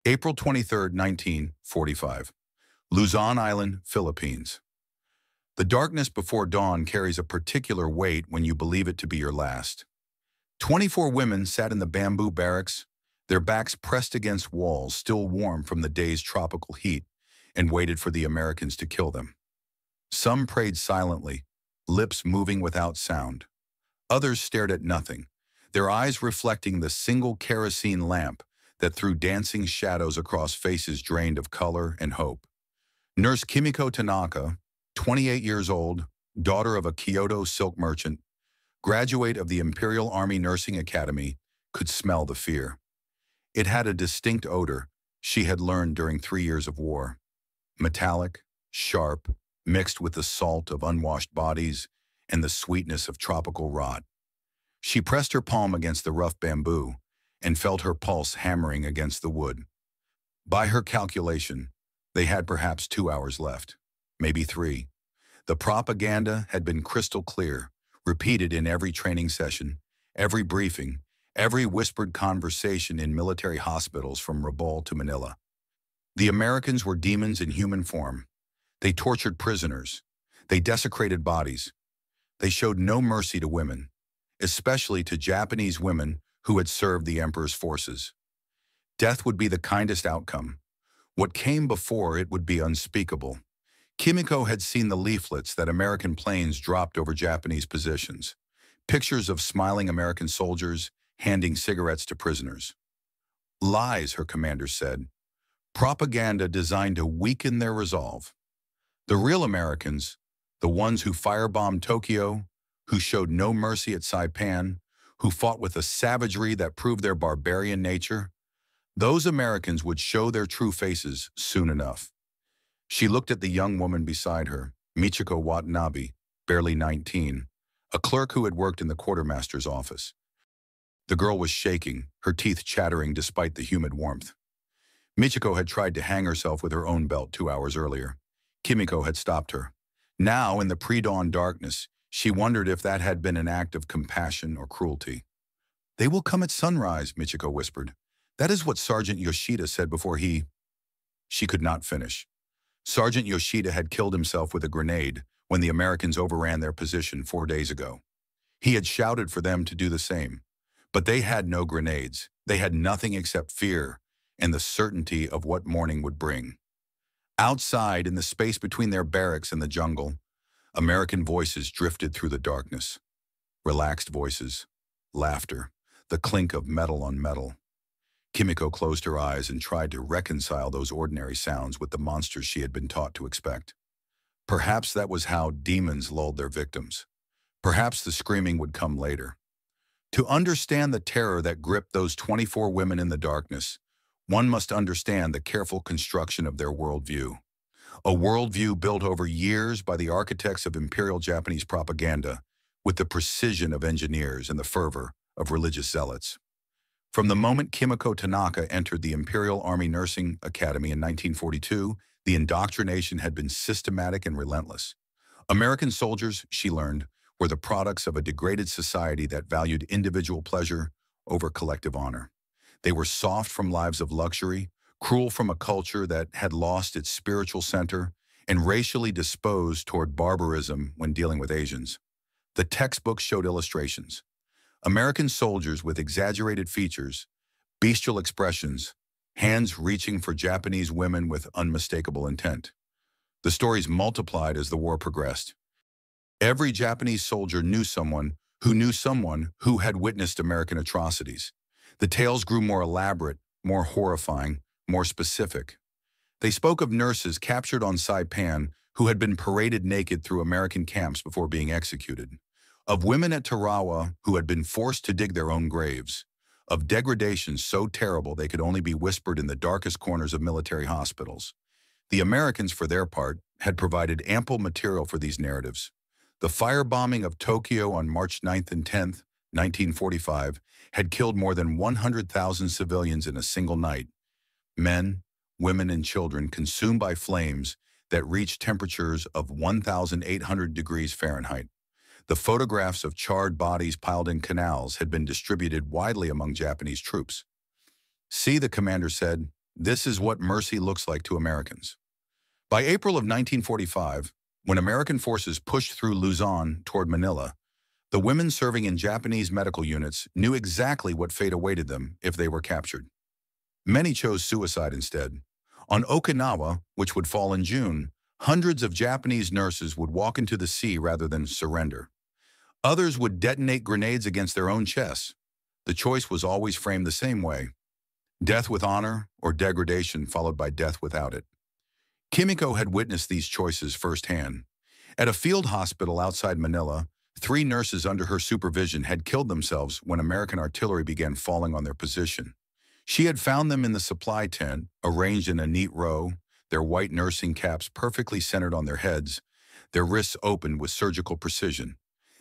April 23, 1945. Luzon Island, Philippines. The darkness before dawn carries a particular weight when you believe it to be your last. 24 women sat in the bamboo barracks, their backs pressed against walls still warm from the day's tropical heat, and waited for the Americans to kill them. Some prayed silently, lips moving without sound. Others stared at nothing, their eyes reflecting the single kerosene lamp that threw dancing shadows across faces drained of color and hope. Nurse Kimiko Tanaka, 28 years old, daughter of a Kyoto silk merchant, graduate of the Imperial Army Nursing Academy, could smell the fear. It had a distinct odor she had learned during 3 years of war. Metallic, sharp, mixed with the salt of unwashed bodies and the sweetness of tropical rot. She pressed her palm against the rough bamboo and felt her pulse hammering against the wood. By her calculation, they had perhaps 2 hours left, maybe 3. The propaganda had been crystal clear, repeated in every training session, every briefing, every whispered conversation in military hospitals from Rabaul to Manila. The Americans were demons in human form. They tortured prisoners. They desecrated bodies. They showed no mercy to women, especially to Japanese women who had served the emperor's forces. Death would be the kindest outcome. What came before it would be unspeakable. Kimiko had seen the leaflets that American planes dropped over Japanese positions, pictures of smiling American soldiers handing cigarettes to prisoners. Lies, her commander said. Propaganda designed to weaken their resolve. The real Americans, the ones who firebombed Tokyo, who showed no mercy at Saipan, who fought with a savagery that proved their barbarian nature, those Americans would show their true faces soon enough. She looked at the young woman beside her, Michiko Watanabe, barely 19, a clerk who had worked in the quartermaster's office. The girl was shaking, her teeth chattering despite the humid warmth. Michiko had tried to hang herself with her own belt 2 hours earlier. Kimiko had stopped her. Now, in the pre-dawn darkness, she wondered if that had been an act of compassion or cruelty. "They will come at sunrise," Michiko whispered. "That is what Sergeant Yoshida said before he—" She could not finish. Sergeant Yoshida had killed himself with a grenade when the Americans overran their position 4 days ago. He had shouted for them to do the same. But they had no grenades. They had nothing except fear and the certainty of what morning would bring. Outside, in the space between their barracks and the jungle, American voices drifted through the darkness. Relaxed voices, laughter, the clink of metal on metal. Kimiko closed her eyes and tried to reconcile those ordinary sounds with the monsters she had been taught to expect. Perhaps that was how demons lulled their victims. Perhaps the screaming would come later. To understand the terror that gripped those 24 women in the darkness, one must understand the careful construction of their worldview. A worldview built over years by the architects of Imperial Japanese propaganda with the precision of engineers and the fervor of religious zealots. From the moment Kimiko Tanaka entered the Imperial Army Nursing Academy in 1942, the indoctrination had been systematic and relentless. American soldiers, she learned, were the products of a degraded society that valued individual pleasure over collective honor. They were soft from lives of luxury, cruel from a culture that had lost its spiritual center, and racially disposed toward barbarism when dealing with Asians. The textbook showed illustrations. American soldiers with exaggerated features, bestial expressions, hands reaching for Japanese women with unmistakable intent. The stories multiplied as the war progressed. Every Japanese soldier knew someone who had witnessed American atrocities. The tales grew more elaborate, more horrifying, more specific. They spoke of nurses captured on Saipan who had been paraded naked through American camps before being executed, of women at Tarawa who had been forced to dig their own graves, of degradation so terrible they could only be whispered in the darkest corners of military hospitals. The Americans, for their part, had provided ample material for these narratives. The firebombing of Tokyo on March 9th and 10th, 1945, had killed more than 100,000 civilians in a single night. Men, women, and children consumed by flames that reached temperatures of 1,800 degrees Fahrenheit. The photographs of charred bodies piled in canals had been distributed widely among Japanese troops. "See," the commander said, This is what mercy looks like to Americans. By April of 1945, when American forces pushed through Luzon toward Manila, the women serving in Japanese medical units knew exactly what fate awaited them if they were captured. Many chose suicide instead. On Okinawa, which would fall in June, hundreds of Japanese nurses would walk into the sea rather than surrender. Others would detonate grenades against their own chests. The choice was always framed the same way: death with honor or degradation followed by death without it. Kimiko had witnessed these choices firsthand. At a field hospital outside Manila, 3 nurses under her supervision had killed themselves when American artillery began falling on their position. She had found them in the supply tent, arranged in a neat row, their white nursing caps perfectly centered on their heads, their wrists opened with surgical precision.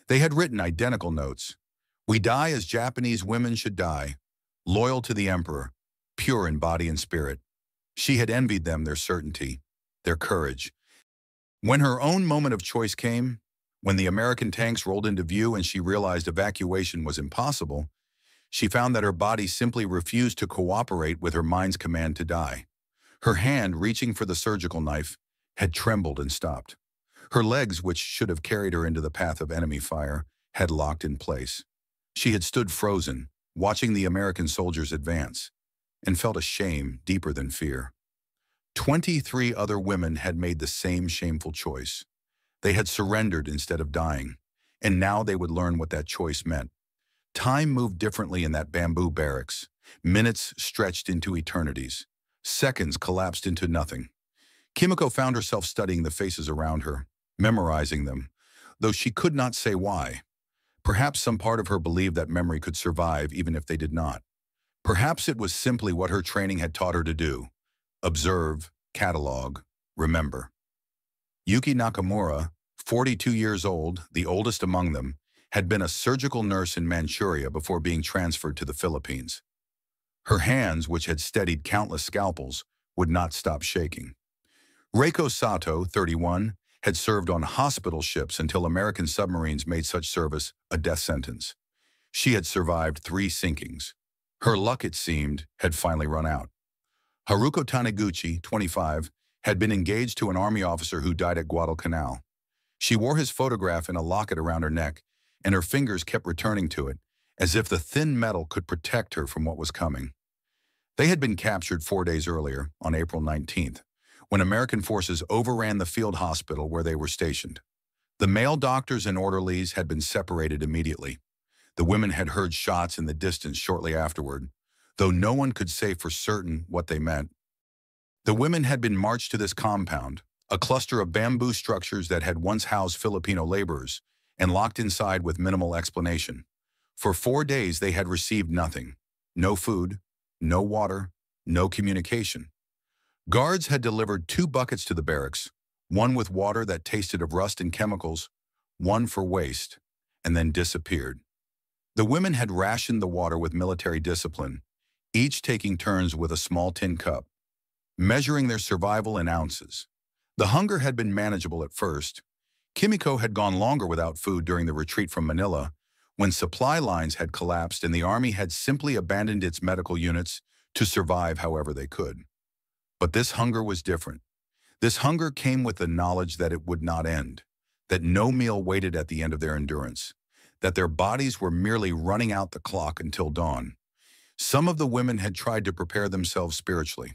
They had written identical notes: "We die as Japanese women should die, loyal to the emperor, pure in body and spirit." She had envied them their certainty, their courage. When her own moment of choice came, when the American tanks rolled into view and she realized evacuation was impossible, she found that her body simply refused to cooperate with her mind's command to die. Her hand, reaching for the surgical knife, had trembled and stopped. Her legs, which should have carried her into the path of enemy fire, had locked in place. She had stood frozen, watching the American soldiers advance, and felt a shame deeper than fear. 23 other women had made the same shameful choice. They had surrendered instead of dying, and now they would learn what that choice meant. Time moved differently in that bamboo barracks. Minutes stretched into eternities. Seconds collapsed into nothing. Kimiko found herself studying the faces around her, memorizing them, though she could not say why. Perhaps some part of her believed that memory could survive even if they did not. Perhaps it was simply what her training had taught her to do: observe, catalog, remember. Yuki Nakamura, 42 years old, the oldest among them, had been a surgical nurse in Manchuria before being transferred to the Philippines. Her hands, which had steadied countless scalpels, would not stop shaking. Reiko Sato, 31, had served on hospital ships until American submarines made such service a death sentence. She had survived 3 sinkings. Her luck, it seemed, had finally run out. Haruko Taniguchi, 25, had been engaged to an army officer who died at Guadalcanal. She wore his photograph in a locket around her neck, and her fingers kept returning to it, as if the thin metal could protect her from what was coming. They had been captured 4 days earlier, on April 19th, when American forces overran the field hospital where they were stationed. The male doctors and orderlies had been separated immediately. The women had heard shots in the distance shortly afterward, though no one could say for certain what they meant. The women had been marched to this compound, a cluster of bamboo structures that had once housed Filipino laborers, and locked inside with minimal explanation. For 4 days they had received nothing: no food, no water, no communication. Guards had delivered 2 buckets to the barracks, one with water that tasted of rust and chemicals, one for waste, and then disappeared. The women had rationed the water with military discipline, each taking turns with a small tin cup, measuring their survival in ounces. The hunger had been manageable at first. Kimiko had gone longer without food during the retreat from Manila, when supply lines had collapsed and the army had simply abandoned its medical units to survive however they could. But this hunger was different. This hunger came with the knowledge that it would not end, that no meal waited at the end of their endurance, that their bodies were merely running out the clock until dawn. Some of the women had tried to prepare themselves spiritually.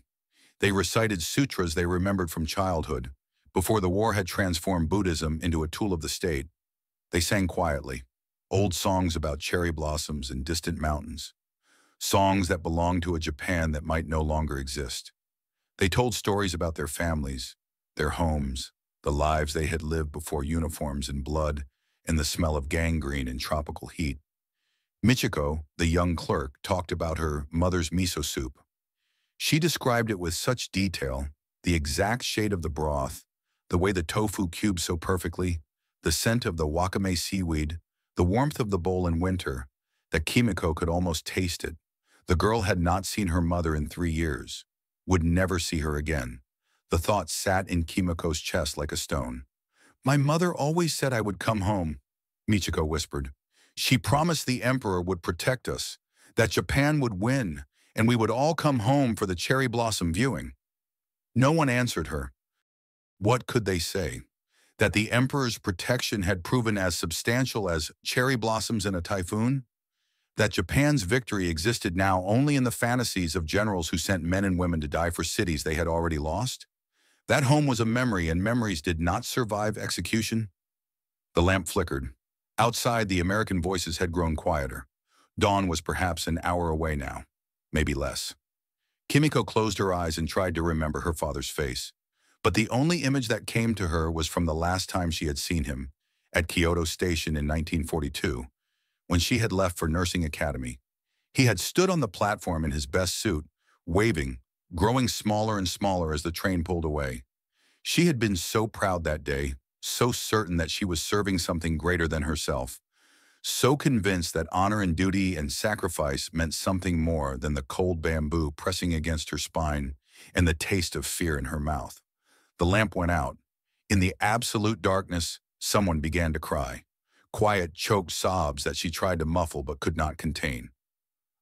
They recited sutras they remembered from childhood, before the war had transformed Buddhism into a tool of the state. They sang quietly, old songs about cherry blossoms and distant mountains, songs that belonged to a Japan that might no longer exist. They told stories about their families, their homes, the lives they had lived before uniforms and blood and the smell of gangrene and tropical heat. Michiko, the young clerk, talked about her mother's miso soup. She described it with such detail, the exact shade of the broth, the way the tofu cubed so perfectly, the scent of the wakame seaweed, the warmth of the bowl in winter, that Kimiko could almost taste it. The girl had not seen her mother in 3 years, would never see her again. The thought sat in Kimiko's chest like a stone. "My mother always said I would come home," Michiko whispered. "She promised the emperor would protect us, that Japan would win, and we would all come home for the cherry blossom viewing. No one answered her. What could they say? That the emperor's protection had proven as substantial as cherry blossoms in a typhoon? That Japan's victory existed now only in the fantasies of generals who sent men and women to die for cities they had already lost? That home was a memory, and memories did not survive execution. The lamp flickered. Outside, the American voices had grown quieter. Dawn was perhaps an hour away now, maybe less. Kimiko closed her eyes and tried to remember her father's face. But the only image that came to her was from the last time she had seen him, at Kyoto Station in 1942, when she had left for nursing academy. He had stood on the platform in his best suit, waving, growing smaller and smaller as the train pulled away. She had been so proud that day, so certain that she was serving something greater than herself, so convinced that honor and duty and sacrifice meant something more than the cold bamboo pressing against her spine and the taste of fear in her mouth. The lamp went out. In the absolute darkness, someone began to cry. Quiet, choked sobs that she tried to muffle but could not contain.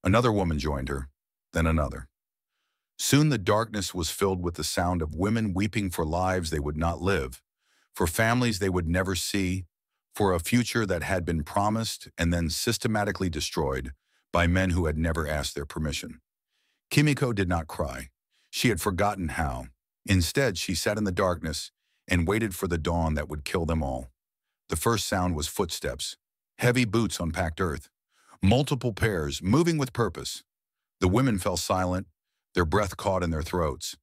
Another woman joined her, then another. Soon the darkness was filled with the sound of women weeping for lives they would not live, for families they would never see, for a future that had been promised and then systematically destroyed by men who had never asked their permission. Kimiko did not cry. She had forgotten how. Instead, she sat in the darkness and waited for the dawn that would kill them all. The first sound was footsteps, heavy boots on packed earth, multiple pairs moving with purpose. The women fell silent, their breath caught in their throats.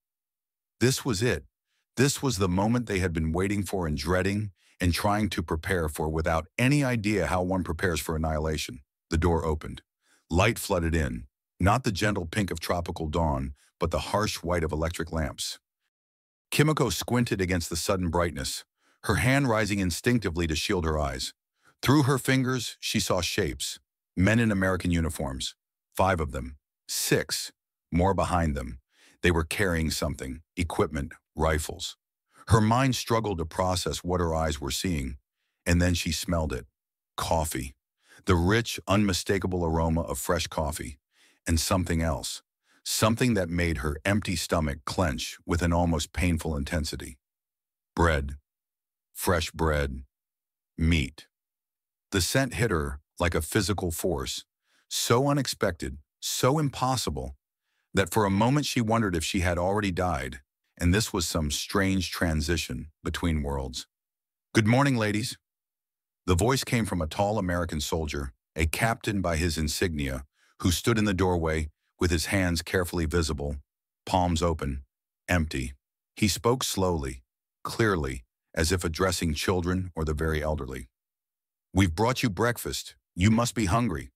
This was it. This was the moment they had been waiting for and dreading and trying to prepare for without any idea how one prepares for annihilation. The door opened. Light flooded in, not the gentle pink of tropical dawn, but the harsh white of electric lamps. Kimiko squinted against the sudden brightness, her hand rising instinctively to shield her eyes. Through her fingers, she saw shapes, men in American uniforms, 5 of them, 6, more behind them. They were carrying something, equipment, rifles. Her mind struggled to process what her eyes were seeing, and then she smelled it. Coffee. The rich, unmistakable aroma of fresh coffee. And something else. Something that made her empty stomach clench with an almost painful intensity. Bread. Fresh bread. Meat. The scent hit her like a physical force, so unexpected, so impossible, that for a moment she wondered if she had already died, and this was some strange transition between worlds. "Good morning, ladies." The voice came from a tall American soldier, a captain by his insignia, who stood in the doorway with his hands carefully visible, palms open, empty. He spoke slowly, clearly, as if addressing children or the very elderly. "We've brought you breakfast. You must be hungry."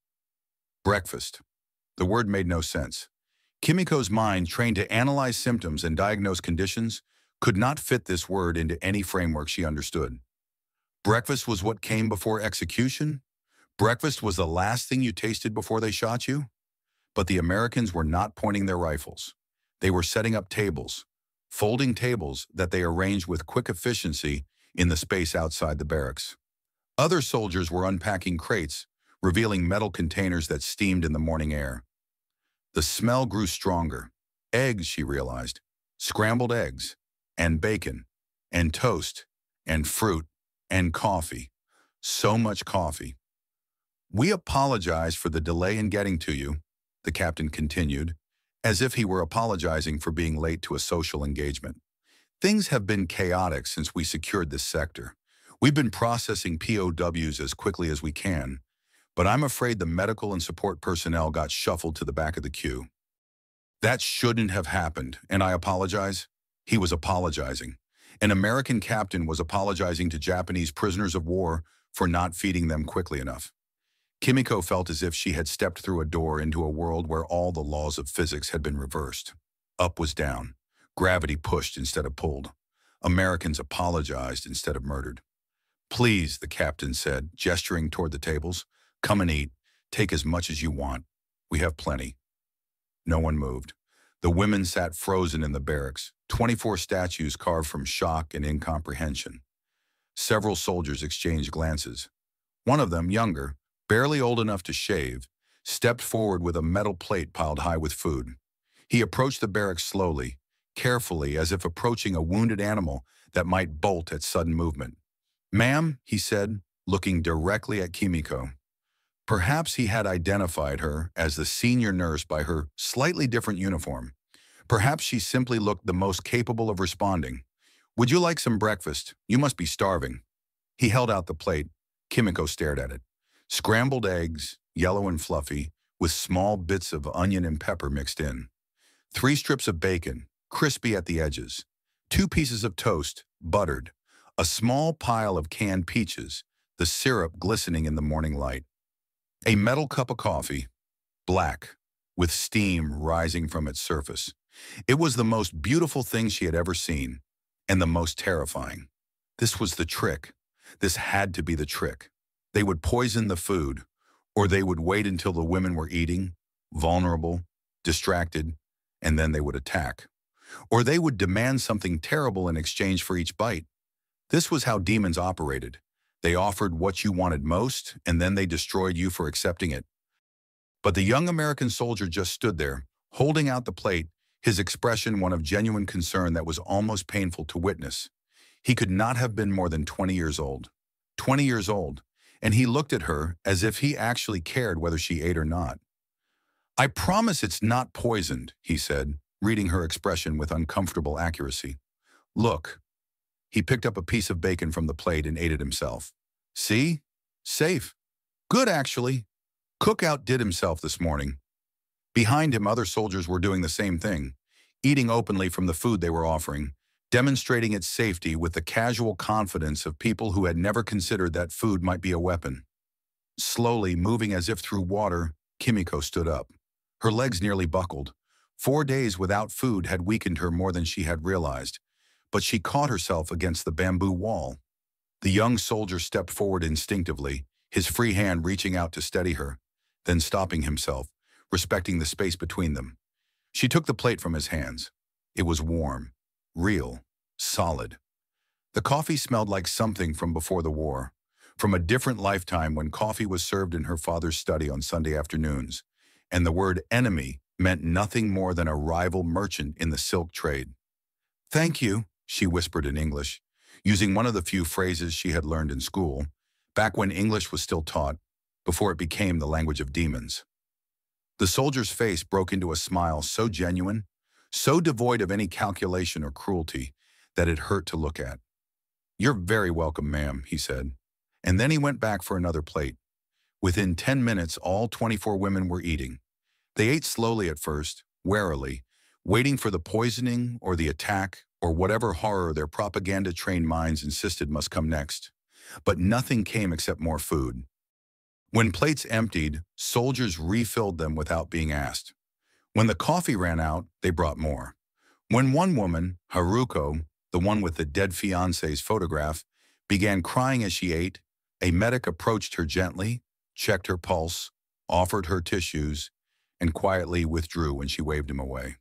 Breakfast. The word made no sense. Kimiko's mind, trained to analyze symptoms and diagnose conditions, could not fit this word into any framework she understood. Breakfast was what came before execution? Breakfast was the last thing you tasted before they shot you? But the Americans were not pointing their rifles. They were setting up tables, folding tables that they arranged with quick efficiency in the space outside the barracks. Other soldiers were unpacking crates, revealing metal containers that steamed in the morning air. The smell grew stronger. Eggs, she realized. Scrambled eggs, and bacon, and toast, and fruit, and coffee. So much coffee. "We apologize for the delay in getting to you," the captain continued, as if he were apologizing for being late to a social engagement. "Things have been chaotic since we secured this sector. We've been processing POWs as quickly as we can, but I'm afraid the medical and support personnel got shuffled to the back of the queue. That shouldn't have happened, and I apologize." He was apologizing. An American captain was apologizing to Japanese prisoners of war for not feeding them quickly enough. Kimiko felt as if she had stepped through a door into a world where all the laws of physics had been reversed. Up was down. Gravity pushed instead of pulled. Americans apologized instead of murdered. "Please," the captain said, gesturing toward the tables. "Come and eat. Take as much as you want. We have plenty." No one moved. The women sat frozen in the barracks, 24 statues carved from shock and incomprehension. Several soldiers exchanged glances. One of them, younger, barely old enough to shave, stepped forward with a metal plate piled high with food. He approached the barracks slowly, carefully, as if approaching a wounded animal that might bolt at sudden movement. "Ma'am," he said, looking directly at Kimiko. Perhaps he had identified her as the senior nurse by her slightly different uniform. Perhaps she simply looked the most capable of responding. "Would you like some breakfast? You must be starving." He held out the plate. Kimiko stared at it. Scrambled eggs, yellow and fluffy, with small bits of onion and pepper mixed in. 3 strips of bacon, crispy at the edges. 2 pieces of toast, buttered. A small pile of canned peaches, the syrup glistening in the morning light. A metal cup of coffee, black, with steam rising from its surface. It was the most beautiful thing she had ever seen, and the most terrifying. This was the trick. This had to be the trick. They would poison the food, or they would wait until the women were eating, vulnerable, distracted, and then they would attack. Or they would demand something terrible in exchange for each bite. This was how demons operated. They offered what you wanted most, and then they destroyed you for accepting it. But the young American soldier just stood there, holding out the plate, his expression one of genuine concern that was almost painful to witness. He could not have been more than 20 years old. 20 years old, and he looked at her as if he actually cared whether she ate or not. "I promise it's not poisoned," he said, reading her expression with uncomfortable accuracy. "Look." He picked up a piece of bacon from the plate and ate it himself. "See? Safe. Good, actually. Cook outdid himself this morning." Behind him, other soldiers were doing the same thing, eating openly from the food they were offering, demonstrating its safety with the casual confidence of people who had never considered that food might be a weapon. Slowly, moving as if through water, Kimiko stood up. Her legs nearly buckled. 4 days without food had weakened her more than she had realized, but she caught herself against the bamboo wall. The young soldier stepped forward instinctively, his free hand reaching out to steady her, then stopping himself, respecting the space between them. She took the plate from his hands. It was warm, real, solid. The coffee smelled like something from before the war, from a different lifetime when coffee was served in her father's study on Sunday afternoons, and the word enemy meant nothing more than a rival merchant in the silk trade. "Thank you," she whispered in English, using one of the few phrases she had learned in school, back when English was still taught, before it became the language of demons. The soldier's face broke into a smile so genuine, so devoid of any calculation or cruelty, that it hurt to look at. "You're very welcome, ma'am," he said. And then he went back for another plate. Within 10 minutes, all 24 women were eating. They ate slowly at first, warily, waiting for the poisoning or the attack or whatever horror their propaganda-trained minds insisted must come next. But nothing came except more food. When plates emptied, soldiers refilled them without being asked. When the coffee ran out, they brought more. When one woman, Haruko, the one with the dead fiancé's photograph, began crying as she ate, a medic approached her gently, checked her pulse, offered her tissues, and quietly withdrew when she waved him away.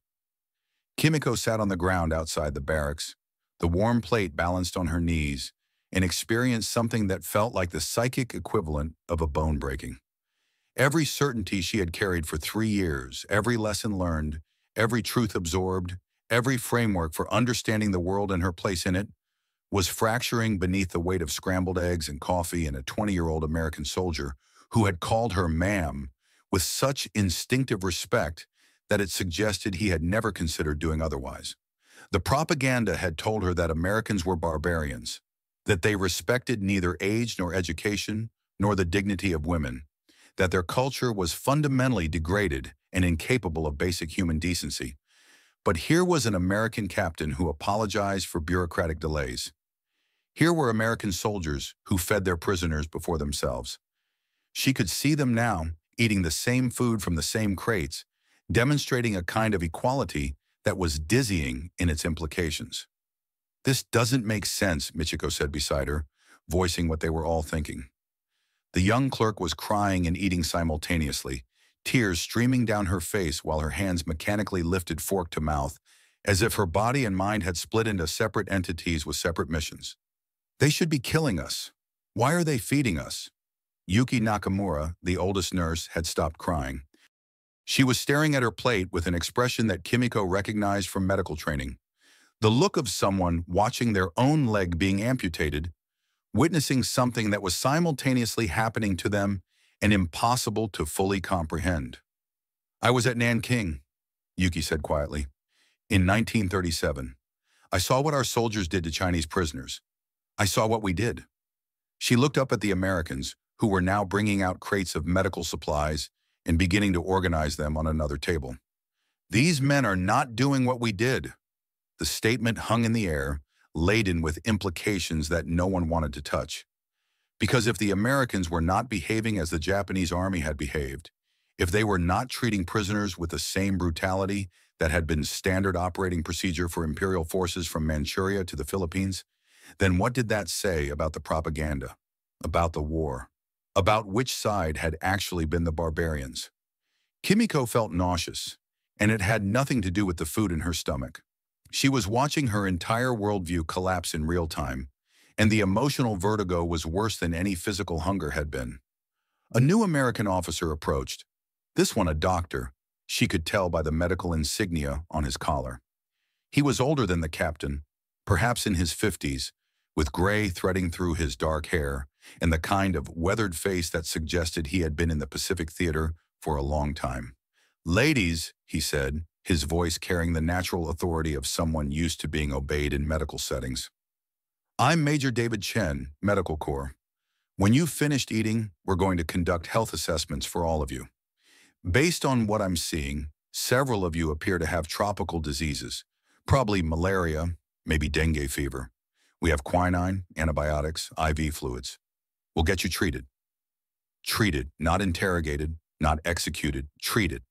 Kimiko sat on the ground outside the barracks, the warm plate balanced on her knees, and experienced something that felt like the psychic equivalent of a bone breaking. Every certainty she had carried for 3 years, every lesson learned, every truth absorbed, every framework for understanding the world and her place in it, was fracturing beneath the weight of scrambled eggs and coffee and a 20-year-old American soldier who had called her ma'am with such instinctive respect that it suggested he had never considered doing otherwise. The propaganda had told her that Americans were barbarians, that they respected neither age nor education, nor the dignity of women, that their culture was fundamentally degraded and incapable of basic human decency. But here was an American captain who apologized for bureaucratic delays. Here were American soldiers who fed their prisoners before themselves. She could see them now, eating the same food from the same crates, demonstrating a kind of equality that was dizzying in its implications. "This doesn't make sense," Michiko said beside her, voicing what they were all thinking. The young clerk was crying and eating simultaneously, tears streaming down her face while her hands mechanically lifted fork to mouth, as if her body and mind had split into separate entities with separate missions. "They should be killing us. Why are they feeding us?" Yuki Nakamura, the oldest nurse, had stopped crying. She was staring at her plate with an expression that Kimiko recognized from medical training. The look of someone watching their own leg being amputated, witnessing something that was simultaneously happening to them and impossible to fully comprehend. "I was at Nanking," Yuki said quietly, "in 1937. I saw what our soldiers did to Chinese prisoners. I saw what we did." She looked up at the Americans, who were now bringing out crates of medical supplies and beginning to organize them on another table. "These men are not doing what we did." The statement hung in the air, laden with implications that no one wanted to touch. Because if the Americans were not behaving as the Japanese army had behaved, if they were not treating prisoners with the same brutality that had been standard operating procedure for imperial forces from Manchuria to the Philippines, then what did that say about the propaganda, about the war, about which side had actually been the barbarians? Kimiko felt nauseous, and it had nothing to do with the food in her stomach. She was watching her entire worldview collapse in real time, and the emotional vertigo was worse than any physical hunger had been. A new American officer approached. This one a doctor, she could tell by the medical insignia on his collar. He was older than the captain, perhaps in his 50s, with gray threading through his dark hair and the kind of weathered face that suggested he had been in the Pacific Theater for a long time. "Ladies," he said, his voice carrying the natural authority of someone used to being obeyed in medical settings. "I'm Major David Chen, Medical Corps. When you've finished eating, we're going to conduct health assessments for all of you. Based on what I'm seeing, several of you appear to have tropical diseases, probably malaria, maybe dengue fever. We have quinine, antibiotics, IV fluids. We'll get you treated." Treated, not interrogated, not executed, treated.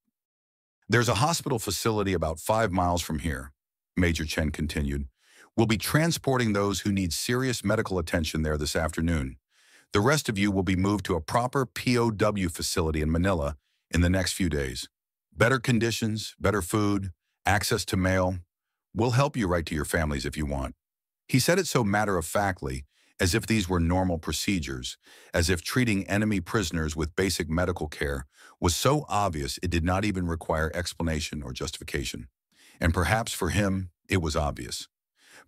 "There's a hospital facility about 5 miles from here," Major Chen continued. "We'll be transporting those who need serious medical attention there this afternoon. The rest of you will be moved to a proper POW facility in Manila in the next few days. Better conditions, better food, access to mail. We'll help you write to your families if you want." He said it so matter-of-factly, as if these were normal procedures, as if treating enemy prisoners with basic medical care was so obvious it did not even require explanation or justification. And perhaps for him, it was obvious.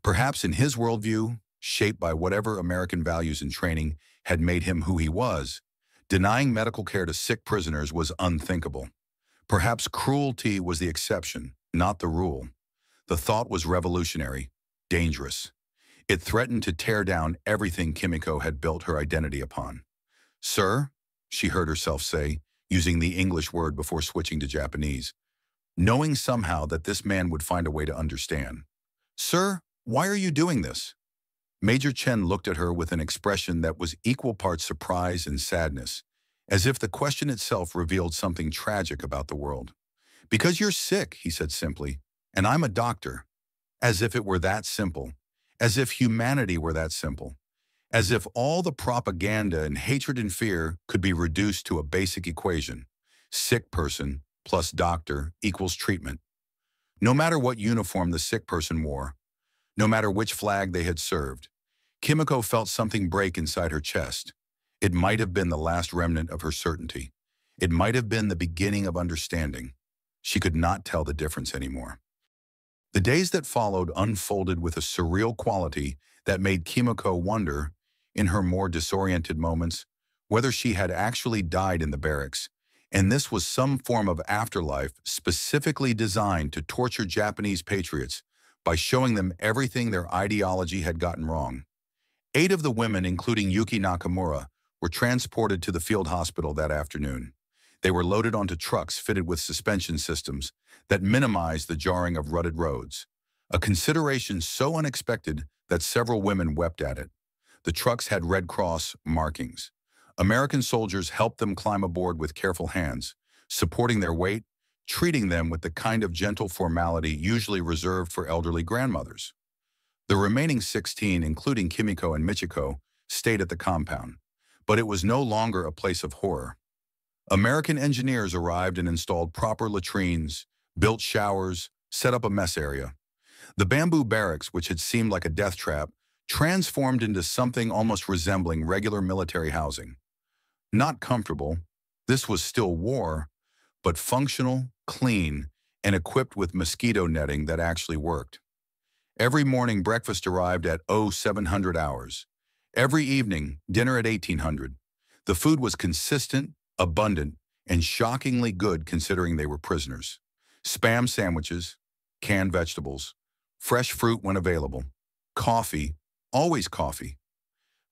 Perhaps in his worldview, shaped by whatever American values and training had made him who he was, denying medical care to sick prisoners was unthinkable. Perhaps cruelty was the exception, not the rule. The thought was revolutionary, dangerous. It threatened to tear down everything Kimiko had built her identity upon. "Sir," she heard herself say, using the English word before switching to Japanese, knowing somehow that this man would find a way to understand. "Sir, why are you doing this?" Major Chen looked at her with an expression that was equal parts surprise and sadness, as if the question itself revealed something tragic about the world. "Because you're sick," he said simply, "and I'm a doctor." As if it were that simple. As if humanity were that simple. As if all the propaganda and hatred and fear could be reduced to a basic equation. Sick person plus doctor equals treatment. No matter what uniform the sick person wore, no matter which flag they had served, Kimiko felt something break inside her chest. It might have been the last remnant of her certainty. It might have been the beginning of understanding. She could not tell the difference anymore. The days that followed unfolded with a surreal quality that made Kimiko wonder, in her more disoriented moments, whether she had actually died in the barracks, and this was some form of afterlife specifically designed to torture Japanese patriots by showing them everything their ideology had gotten wrong. 8 of the women, including Yuki Nakamura, were transported to the field hospital that afternoon. They were loaded onto trucks fitted with suspension systems that minimized the jarring of rutted roads, a consideration so unexpected that several women wept at it. The trucks had Red Cross markings. American soldiers helped them climb aboard with careful hands, supporting their weight, treating them with the kind of gentle formality usually reserved for elderly grandmothers. The remaining 16, including Kimiko and Michiko, stayed at the compound, but it was no longer a place of horror. American engineers arrived and installed proper latrines, built showers, set up a mess area. The bamboo barracks, which had seemed like a death trap, transformed into something almost resembling regular military housing. Not comfortable. This was still war, but functional, clean, and equipped with mosquito netting that actually worked. Every morning, breakfast arrived at 0700 hours. Every evening, dinner at 1800. The food was consistent, abundant, and shockingly good considering they were prisoners. Spam sandwiches, canned vegetables, fresh fruit when available, coffee, always coffee.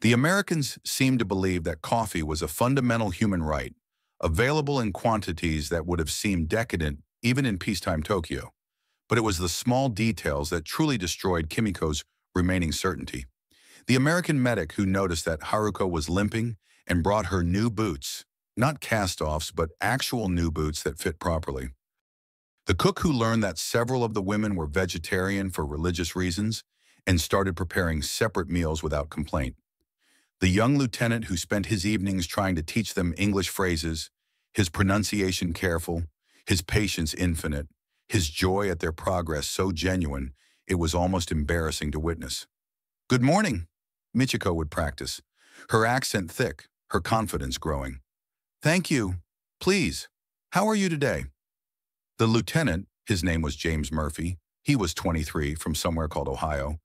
The Americans seemed to believe that coffee was a fundamental human right, available in quantities that would have seemed decadent even in peacetime Tokyo. But it was the small details that truly destroyed Kimiko's remaining certainty. The American medic who noticed that Haruko was limping and brought her new boots, not cast-offs, but actual new boots that fit properly. The cook who learned that several of the women were vegetarian for religious reasons and started preparing separate meals without complaint. The young lieutenant who spent his evenings trying to teach them English phrases, his pronunciation careful, his patience infinite, his joy at their progress so genuine, it was almost embarrassing to witness. "Good morning," Michiko would practice, her accent thick, her confidence growing. "Thank you. Please. How are you today?" The lieutenant, his name was James Murphy, he was 23 from somewhere called Ohio,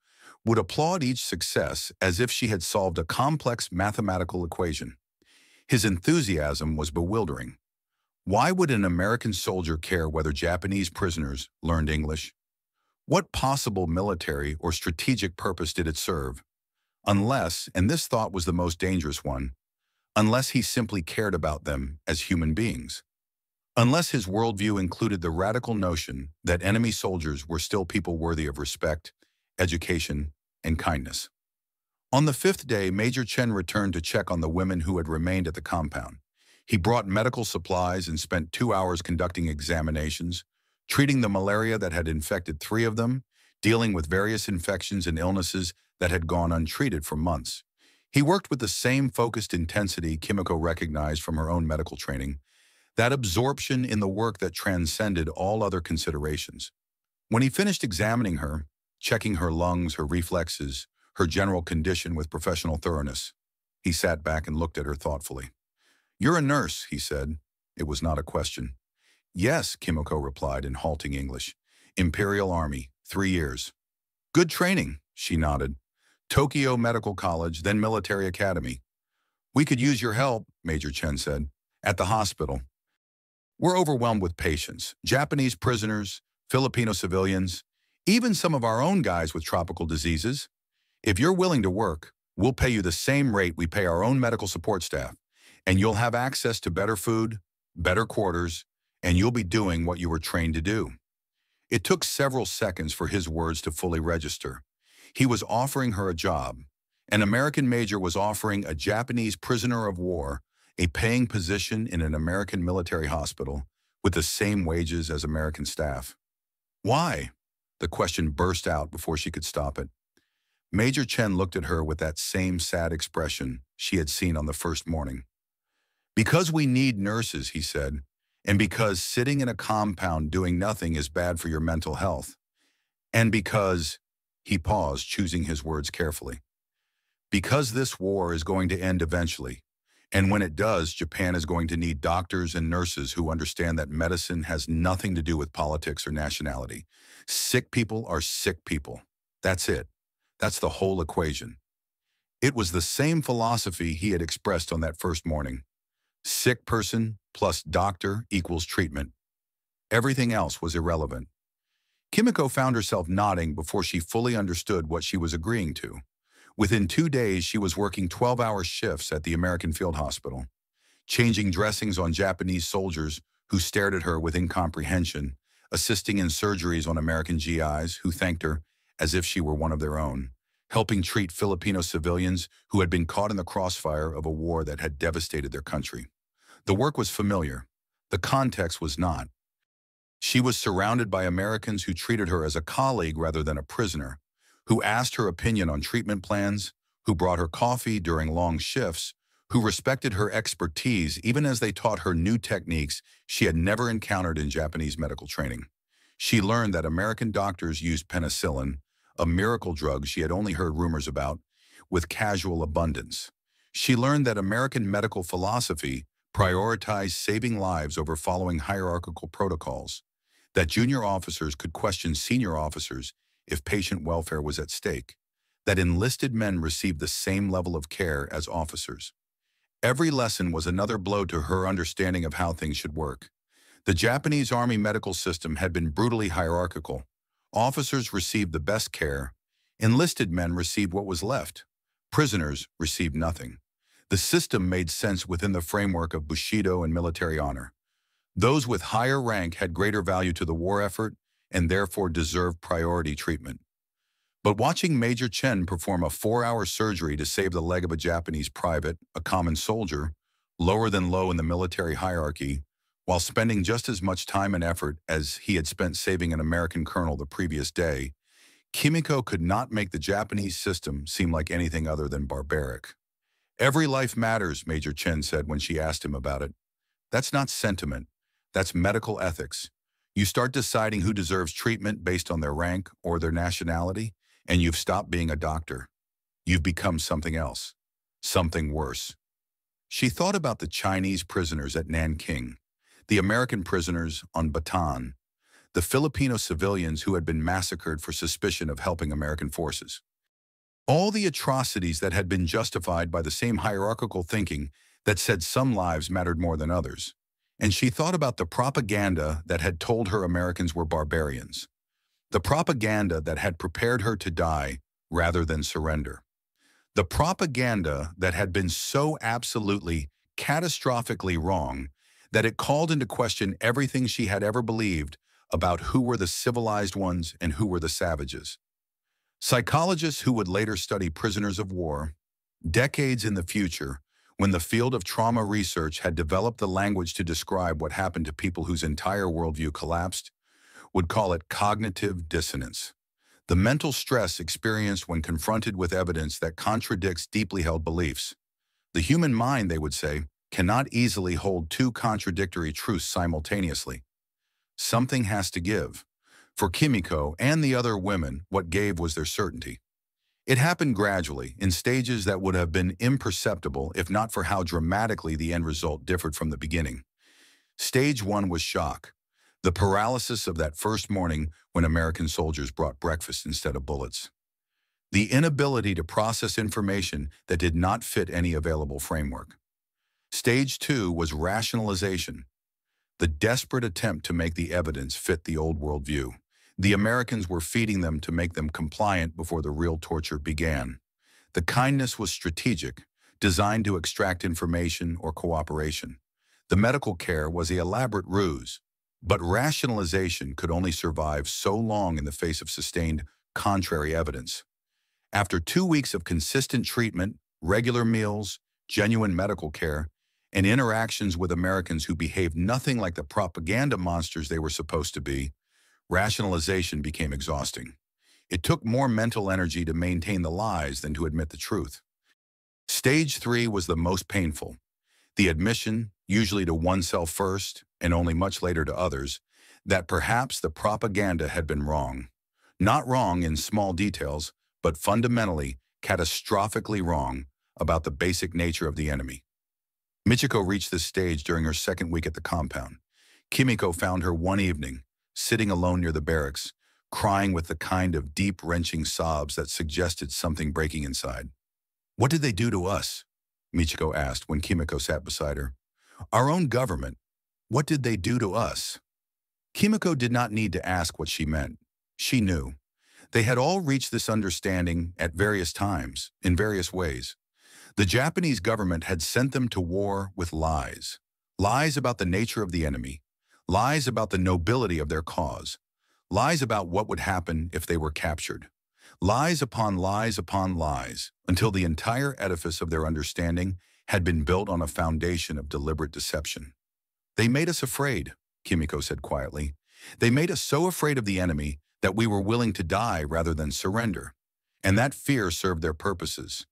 would applaud each success as if she had solved a complex mathematical equation. His enthusiasm was bewildering. Why would an American soldier care whether Japanese prisoners learned English? What possible military or strategic purpose did it serve? Unless, and this thought was the most dangerous one, unless he simply cared about them as human beings. Unless his worldview included the radical notion that enemy soldiers were still people worthy of respect, education, and kindness. On the fifth day, Major Chen returned to check on the women who had remained at the compound. He brought medical supplies and spent 2 hours conducting examinations, treating the malaria that had infected 3 of them, dealing with various infections and illnesses that had gone untreated for months. He worked with the same focused intensity Kimiko recognized from her own medical training, that absorption in the work that transcended all other considerations. When he finished examining her, checking her lungs, her reflexes, her general condition with professional thoroughness, he sat back and looked at her thoughtfully. "You're a nurse," he said. It was not a question. "Yes," Kimiko replied in halting English. "Imperial Army, 3 years." "Good training," she nodded. "Tokyo Medical College, then Military Academy." "We could use your help," Major Chen said. "At the hospital. We're overwhelmed with patients, Japanese prisoners, Filipino civilians, even some of our own guys with tropical diseases. If you're willing to work, we'll pay you the same rate we pay our own medical support staff, and you'll have access to better food, better quarters, and you'll be doing what you were trained to do." It took several seconds for his words to fully register. He was offering her a job. An American major was offering a Japanese prisoner of war a paying position in an American military hospital with the same wages as American staff. "Why?" The question burst out before she could stop it. Major Chen looked at her with that same sad expression she had seen on the first morning. "Because we need nurses," he said, "and because sitting in a compound doing nothing is bad for your mental health. And because," he paused, choosing his words carefully, "because this war is going to end eventually. And when it does, Japan is going to need doctors and nurses who understand that medicine has nothing to do with politics or nationality. Sick people are sick people. That's it. That's the whole equation." It was the same philosophy he had expressed on that first morning. Sick person plus doctor equals treatment. Everything else was irrelevant. Kimiko found herself nodding before she fully understood what she was agreeing to. Within 2 days, she was working 12-hour shifts at the American Field Hospital, changing dressings on Japanese soldiers who stared at her with incomprehension, assisting in surgeries on American GIs who thanked her as if she were one of their own, helping treat Filipino civilians who had been caught in the crossfire of a war that had devastated their country. The work was familiar. The context was not. She was surrounded by Americans who treated her as a colleague rather than a prisoner, who asked her opinion on treatment plans, who brought her coffee during long shifts, who respected her expertise even as they taught her new techniques she had never encountered in Japanese medical training. She learned that American doctors used penicillin, a miracle drug she had only heard rumors about, with casual abundance. She learned that American medical philosophy prioritized saving lives over following hierarchical protocols, that junior officers could question senior officers if patient welfare was at stake, that enlisted men received the same level of care as officers. Every lesson was another blow to her understanding of how things should work. The Japanese Army medical system had been brutally hierarchical. Officers received the best care. Enlisted men received what was left. Prisoners received nothing. The system made sense within the framework of Bushido and military honor. Those with higher rank had greater value to the war effort and therefore deserved priority treatment. But watching Major Chen perform a 4-hour surgery to save the leg of a Japanese private, a common soldier, lower than low in the military hierarchy, while spending just as much time and effort as he had spent saving an American colonel the previous day, Kimiko could not make the Japanese system seem like anything other than barbaric. "Every life matters," Major Chen said when she asked him about it. "That's not sentiment. That's medical ethics. You start deciding who deserves treatment based on their rank or their nationality, and you've stopped being a doctor. You've become something else. Something worse." She thought about the Chinese prisoners at Nanking, the American prisoners on Bataan, the Filipino civilians who had been massacred for suspicion of helping American forces. All the atrocities that had been justified by the same hierarchical thinking that said some lives mattered more than others. And she thought about the propaganda that had told her Americans were barbarians. The propaganda that had prepared her to die rather than surrender. The propaganda that had been so absolutely, catastrophically wrong that it called into question everything she had ever believed about who were the civilized ones and who were the savages. Psychologists who would later study prisoners of war, decades in the future, when the field of trauma research had developed the language to describe what happened to people whose entire worldview collapsed, would call it cognitive dissonance, the mental stress experienced when confronted with evidence that contradicts deeply held beliefs. The human mind, they would say, cannot easily hold two contradictory truths simultaneously. Something has to give. For Kimiko and the other women, what gave was their certainty. It happened gradually, in stages that would have been imperceptible if not for how dramatically the end result differed from the beginning. Stage 1 was shock. The paralysis of that first morning when American soldiers brought breakfast instead of bullets. The inability to process information that did not fit any available framework. Stage 2 was rationalization. The desperate attempt to make the evidence fit the old worldview. The Americans were feeding them to make them compliant before the real torture began. The kindness was strategic, designed to extract information or cooperation. The medical care was the elaborate ruse. But rationalization could only survive so long in the face of sustained, contrary evidence. After 2 weeks of consistent treatment, regular meals, genuine medical care, and interactions with Americans who behaved nothing like the propaganda monsters they were supposed to be, rationalization became exhausting. It took more mental energy to maintain the lies than to admit the truth. Stage 3 was the most painful. The admission, usually to oneself first, and only much later to others, that perhaps the propaganda had been wrong. Not wrong in small details, but fundamentally, catastrophically wrong about the basic nature of the enemy. Michiko reached this stage during her second week at the compound. Kimiko found her one evening, sitting alone near the barracks, crying with the kind of deep, wrenching sobs that suggested something breaking inside. "What did they do to us?" Michiko asked when Kimiko sat beside her. "Our own government. What did they do to us?" Kimiko did not need to ask what she meant. She knew. They had all reached this understanding at various times, in various ways. The Japanese government had sent them to war with lies. Lies about the nature of the enemy. Lies about the nobility of their cause. Lies about what would happen if they were captured. Lies upon lies upon lies, until the entire edifice of their understanding had been built on a foundation of deliberate deception. "They made us afraid," Kimiko said quietly. "They made us so afraid of the enemy that we were willing to die rather than surrender. And that fear served their purposes.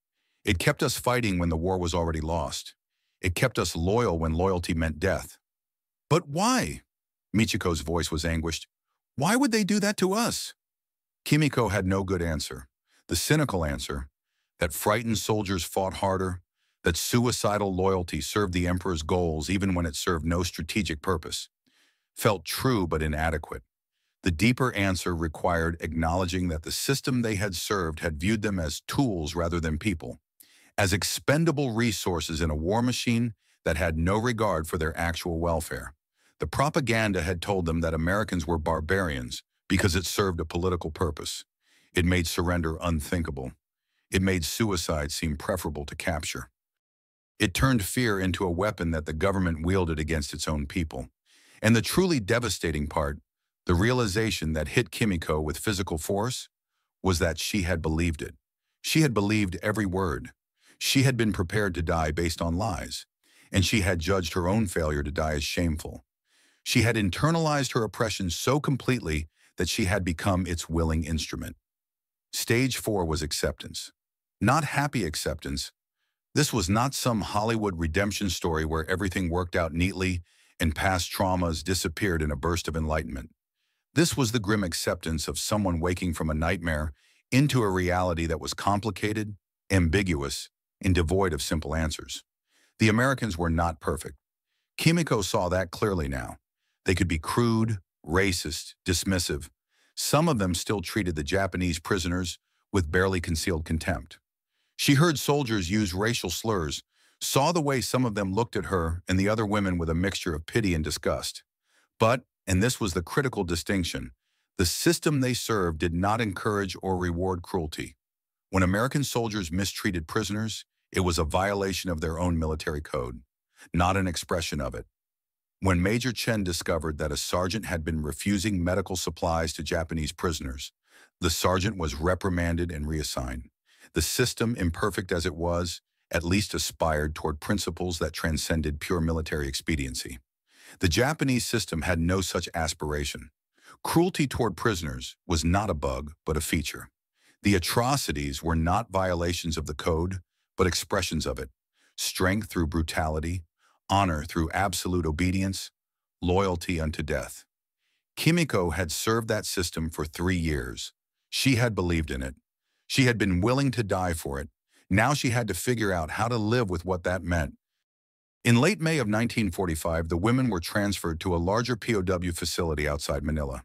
It kept us fighting when the war was already lost. It kept us loyal when loyalty meant death." "But why?" Michiko's voice was anguished. "Why would they do that to us?" Kimiko had no good answer. The cynical answer, that frightened soldiers fought harder, that suicidal loyalty served the emperor's goals even when it served no strategic purpose, felt true but inadequate. The deeper answer required acknowledging that the system they had served had viewed them as tools rather than people, as expendable resources in a war machine that had no regard for their actual welfare. The propaganda had told them that Americans were barbarians because it served a political purpose. It made surrender unthinkable. It made suicide seem preferable to capture. It turned fear into a weapon that the government wielded against its own people. And the truly devastating part, the realization that hit Kimiko with physical force, was that she had believed it. She had believed every word. She had been prepared to die based on lies, and she had judged her own failure to die as shameful. She had internalized her oppression so completely that she had become its willing instrument. Stage 4 was acceptance. Not happy acceptance. This was not some Hollywood redemption story where everything worked out neatly and past traumas disappeared in a burst of enlightenment. This was the grim acceptance of someone waking from a nightmare into a reality that was complicated, ambiguous, and devoid of simple answers. The Americans were not perfect. Kimiko saw that clearly now. They could be crude, racist, dismissive. Some of them still treated the Japanese prisoners with barely concealed contempt. She heard soldiers use racial slurs, saw the way some of them looked at her and the other women with a mixture of pity and disgust. But, and this was the critical distinction, the system they served did not encourage or reward cruelty. When American soldiers mistreated prisoners, it was a violation of their own military code, not an expression of it. When Major Chen discovered that a sergeant had been refusing medical supplies to Japanese prisoners, the sergeant was reprimanded and reassigned. The system, imperfect as it was, at least aspired toward principles that transcended pure military expediency. The Japanese system had no such aspiration. Cruelty toward prisoners was not a bug, but a feature. The atrocities were not violations of the code, but expressions of it. Strength through brutality, honor through absolute obedience, loyalty unto death. Kimiko had served that system for 3 years. She had believed in it. She had been willing to die for it. Now she had to figure out how to live with what that meant. In late May of 1945, the women were transferred to a larger POW facility outside Manila.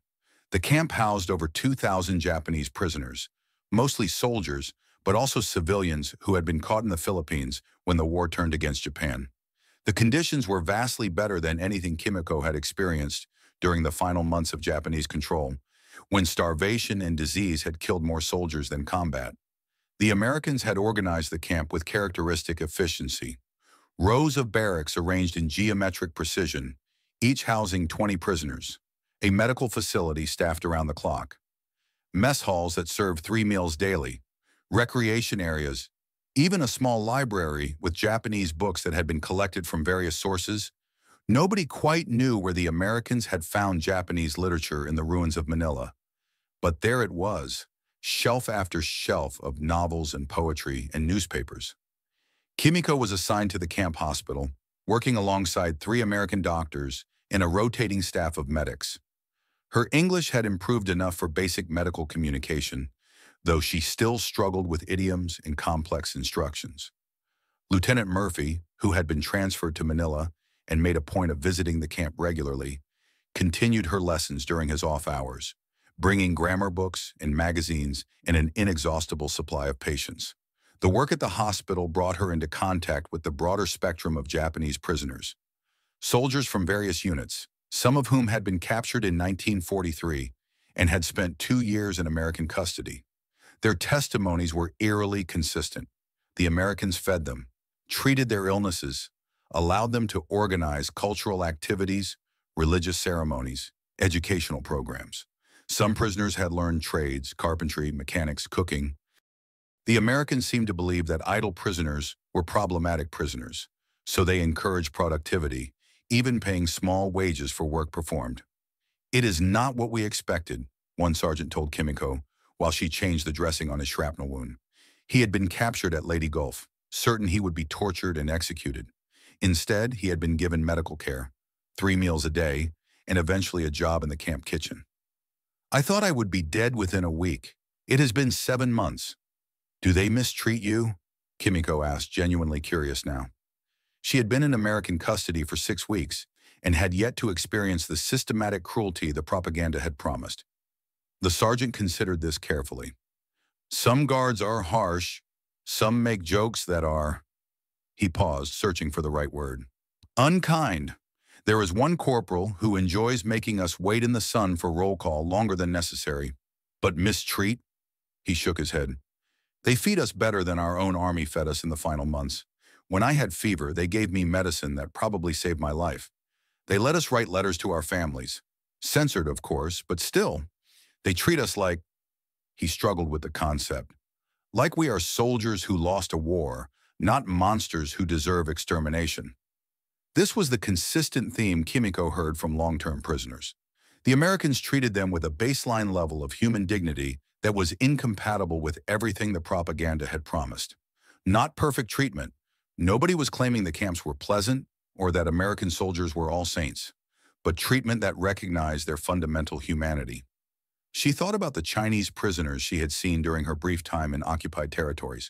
The camp housed over 2,000 Japanese prisoners, mostly soldiers, but also civilians who had been caught in the Philippines when the war turned against Japan. The conditions were vastly better than anything Kimiko had experienced during the final months of Japanese control, when starvation and disease had killed more soldiers than combat. The Americans had organized the camp with characteristic efficiency. Rows of barracks arranged in geometric precision, each housing 20 prisoners. A medical facility staffed around the clock. Mess halls that served 3 meals daily. Recreation areas. Even a small library with Japanese books that had been collected from various sources. Nobody quite knew where the Americans had found Japanese literature in the ruins of Manila. But there it was, shelf after shelf of novels and poetry and newspapers. Kimiko was assigned to the camp hospital, working alongside 3 American doctors and a rotating staff of medics. Her English had improved enough for basic medical communication, though she still struggled with idioms and complex instructions. Lieutenant Murphy, who had been transferred to Manila and made a point of visiting the camp regularly, continued her lessons during his off hours, bringing grammar books and magazines and an inexhaustible supply of patience. The work at the hospital brought her into contact with the broader spectrum of Japanese prisoners. Soldiers from various units, some of whom had been captured in 1943 and had spent 2 years in American custody. Their testimonies were eerily consistent. The Americans fed them, treated their illnesses, allowed them to organize cultural activities, religious ceremonies, educational programs. Some prisoners had learned trades, carpentry, mechanics, cooking. The Americans seemed to believe that idle prisoners were problematic prisoners, so they encouraged productivity, even paying small wages for work performed. "It is not what we expected," one sergeant told Kimiko, while she changed the dressing on his shrapnel wound. He had been captured at Leyte Gulf, certain he would be tortured and executed. Instead, he had been given medical care, 3 meals a day, and eventually a job in the camp kitchen. "I thought I would be dead within a week. It has been 7 months. Do they mistreat you?" Kimiko asked, genuinely curious now. She had been in American custody for 6 weeks and had yet to experience the systematic cruelty the propaganda had promised. The sergeant considered this carefully. Some guards are harsh, some make jokes that are… He paused, searching for the right word. Unkind. There is one corporal who enjoys making us wait in the sun for roll call longer than necessary. But mistreat? He shook his head. They feed us better than our own army fed us in the final months. When I had fever, they gave me medicine that probably saved my life. They let us write letters to our families. Censored, of course, but still. They treat us like… He struggled with the concept. Like we are soldiers who lost a war, not monsters who deserve extermination. This was the consistent theme Kimiko heard from long-term prisoners. The Americans treated them with a baseline level of human dignity that was incompatible with everything the propaganda had promised. Not perfect treatment. Nobody was claiming the camps were pleasant or that American soldiers were all saints, but treatment that recognized their fundamental humanity. She thought about the Chinese prisoners she had seen during her brief time in occupied territories,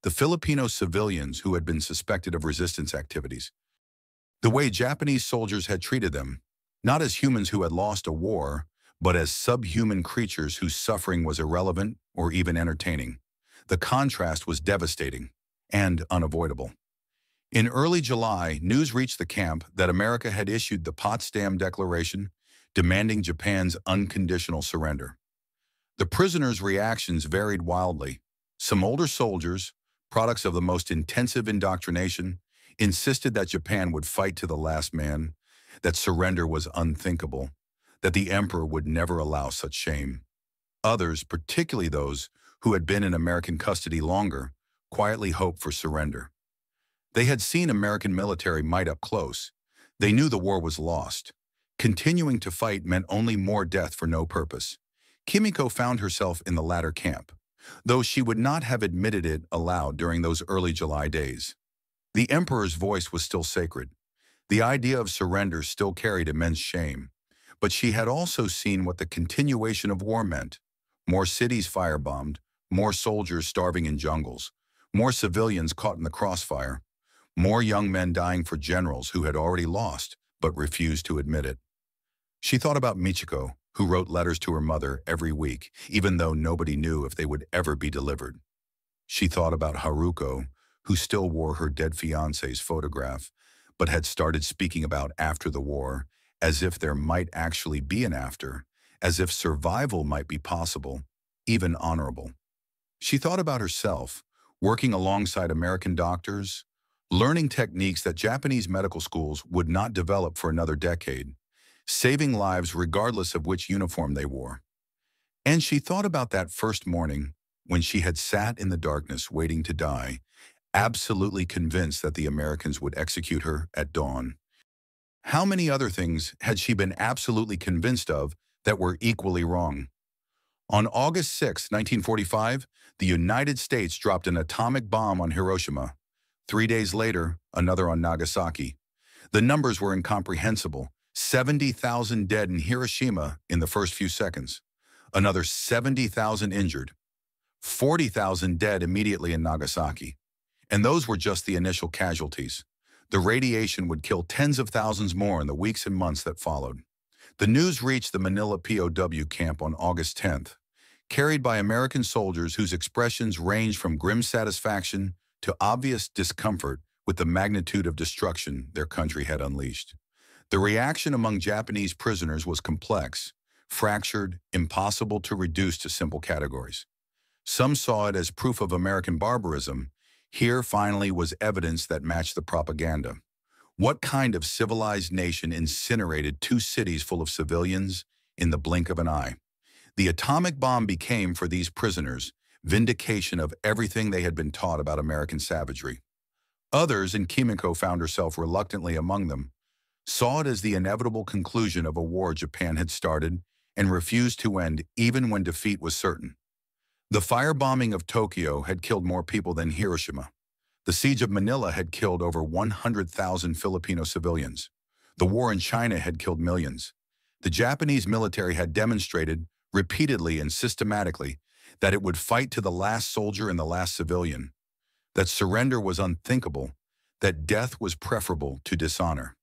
the Filipino civilians who had been suspected of resistance activities, the way Japanese soldiers had treated them, not as humans who had lost a war, but as subhuman creatures whose suffering was irrelevant or even entertaining. The contrast was devastating and unavoidable. In early July, news reached the camp that America had issued the Potsdam Declaration demanding Japan's unconditional surrender. The prisoners' reactions varied wildly. Some older soldiers, products of the most intensive indoctrination, insisted that Japan would fight to the last man, that surrender was unthinkable, that the emperor would never allow such shame. Others, particularly those who had been in American custody longer, quietly hoped for surrender. They had seen American military might up close. They knew the war was lost. Continuing to fight meant only more death for no purpose. Kimiko found herself in the latter camp, though she would not have admitted it aloud during those early July days. The emperor's voice was still sacred. The idea of surrender still carried immense shame. But she had also seen what the continuation of war meant. More cities firebombed, more soldiers starving in jungles, more civilians caught in the crossfire, more young men dying for generals who had already lost but refused to admit it. She thought about Michiko, who wrote letters to her mother every week, even though nobody knew if they would ever be delivered. She thought about Haruko, who still wore her dead fiancé's photograph, but had started speaking about after the war, as if there might actually be an after, as if survival might be possible, even honorable. She thought about herself, working alongside American doctors, learning techniques that Japanese medical schools would not develop for another decade, saving lives regardless of which uniform they wore. And she thought about that first morning when she had sat in the darkness waiting to die, absolutely convinced that the Americans would execute her at dawn. How many other things had she been absolutely convinced of that were equally wrong? On August 6, 1945, the United States dropped an atomic bomb on Hiroshima. 3 days later, another on Nagasaki. The numbers were incomprehensible. 70,000 dead in Hiroshima in the first few seconds. Another 70,000 injured. 40,000 dead immediately in Nagasaki. And those were just the initial casualties. The radiation would kill tens of thousands more in the weeks and months that followed. The news reached the Manila POW camp on August 10th, carried by American soldiers whose expressions ranged from grim satisfaction to obvious discomfort with the magnitude of destruction their country had unleashed. The reaction among Japanese prisoners was complex, fractured, impossible to reduce to simple categories. Some saw it as proof of American barbarism. Here, finally, was evidence that matched the propaganda. What kind of civilized nation incinerated 2 cities full of civilians in the blink of an eye? The atomic bomb became, for these prisoners, vindication of everything they had been taught about American savagery. Others, and Kimiko found herself reluctantly among them, saw it as the inevitable conclusion of a war Japan had started and refused to end even when defeat was certain. The firebombing of Tokyo had killed more people than Hiroshima. The siege of Manila had killed over 100,000 Filipino civilians. The war in China had killed millions. The Japanese military had demonstrated, repeatedly and systematically, that it would fight to the last soldier and the last civilian. that surrender was unthinkable, that death was preferable to dishonor.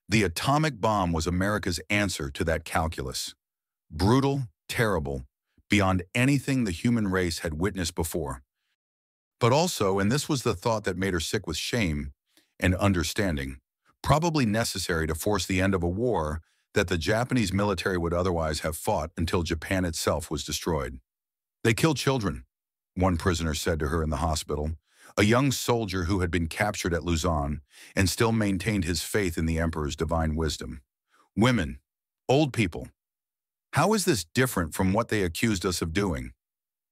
The atomic bomb was America's answer to that calculus. Brutal, terrible, beyond anything the human race had witnessed before. But also, and this was the thought that made her sick with shame and understanding, probably necessary to force the end of a war that the Japanese military would otherwise have fought until Japan itself was destroyed. "They kill children," one prisoner said to her in the hospital, a young soldier who had been captured at Luzon and still maintained his faith in the emperor's divine wisdom. "Women, old people. How is this different from what they accused us of doing?"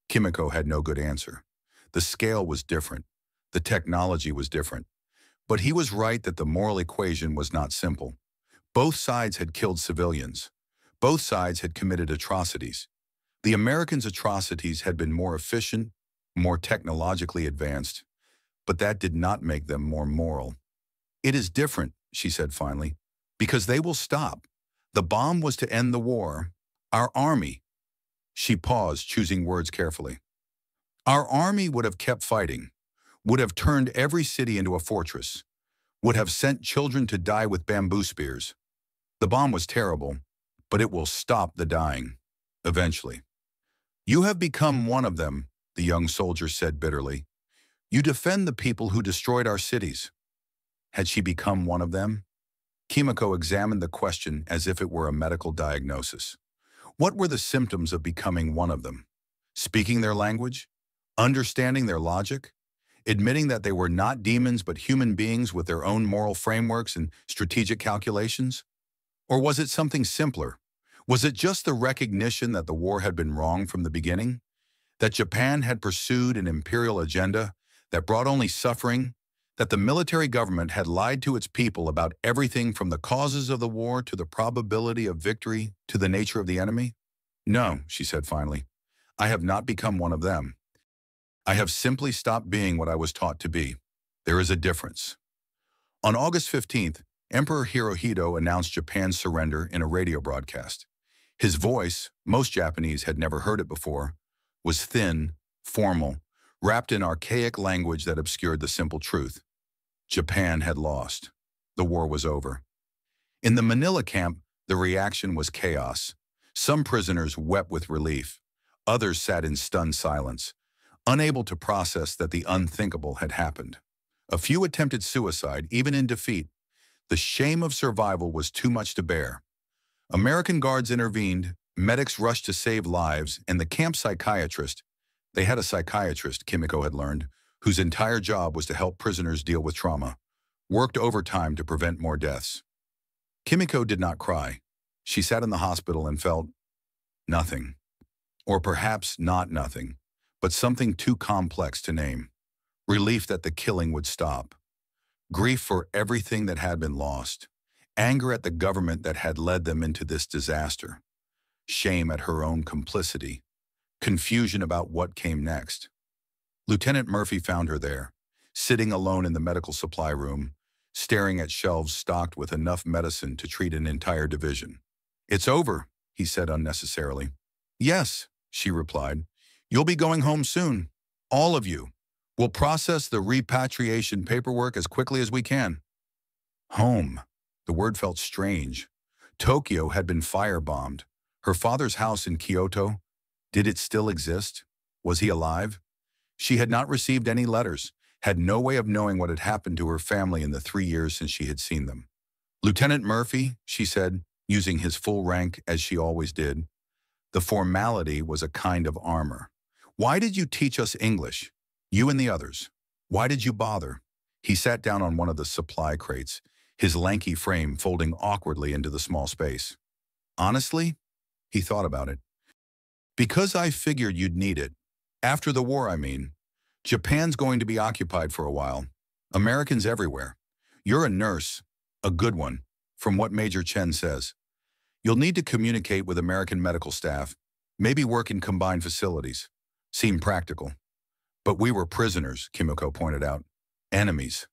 Kimiko had no good answer. The scale was different. The technology was different. But he was right that the moral equation was not simple. Both sides had killed civilians. Both sides had committed atrocities. The Americans' atrocities had been more efficient, more technologically advanced, but that did not make them more moral. "It is different," she said finally, "because they will stop. The bomb was to end the war. Our army—" She paused, choosing words carefully. "Our army would have kept fighting, would have turned every city into a fortress, would have sent children to die with bamboo spears. The bomb was terrible, but it will stop the dying, eventually." "You have become one of them," the young soldier said bitterly. "You defend the people who destroyed our cities." Had she become one of them? Kimiko examined the question as if it were a medical diagnosis. What were the symptoms of becoming one of them? Speaking their language? Understanding their logic? Admitting that they were not demons but human beings with their own moral frameworks and strategic calculations? Or was it something simpler? Was it just the recognition that the war had been wrong from the beginning? That Japan had pursued an imperial agenda that brought only suffering? That the military government had lied to its people about everything from the causes of the war to the probability of victory to the nature of the enemy? "No," she said finally, "I have not become one of them. I have simply stopped being what I was taught to be. There is a difference." On August 15th, Emperor Hirohito announced Japan's surrender in a radio broadcast. His voice, most Japanese had never heard it before, was thin, formal, wrapped in archaic language that obscured the simple truth. Japan had lost. The war was over. In the Manila camp, the reaction was chaos. Some prisoners wept with relief. Others sat in stunned silence, unable to process that the unthinkable had happened. A few attempted suicide, even in defeat. The shame of survival was too much to bear. American guards intervened, medics rushed to save lives, and the camp psychiatrist— they had a psychiatrist, Kimiko had learned, whose entire job was to help prisoners deal with trauma— worked overtime to prevent more deaths. Kimiko did not cry. She sat in the hospital and felt nothing. Or perhaps not nothing, but something too complex to name. Relief that the killing would stop. Grief for everything that had been lost. Anger at the government that had led them into this disaster. Shame at her own complicity. Confusion about what came next. Lieutenant Murphy found her there, sitting alone in the medical supply room, staring at shelves stocked with enough medicine to treat an entire division. "It's over," he said unnecessarily. "Yes," she replied. "You'll be going home soon. All of you. We'll process the repatriation paperwork as quickly as we can." Home. The word felt strange. Tokyo had been firebombed. Her father's house in Kyoto— did it still exist? Was he alive? She had not received any letters, had no way of knowing what had happened to her family in the 3 years since she had seen them. "Lieutenant Murphy," she said, using his full rank as she always did. The formality was a kind of armor. "Why did you teach us English? You and the others. Why did you bother?" He sat down on one of the supply crates, his lanky frame folding awkwardly into the small space. "Honestly," he thought about it, "because I figured you'd need it. After the war, I mean. Japan's going to be occupied for a while. Americans everywhere. You're a nurse, a good one, from what Major Chen says. You'll need to communicate with American medical staff, maybe work in combined facilities. Seem practical." "But we were prisoners," Kimiko pointed out. "Enemies."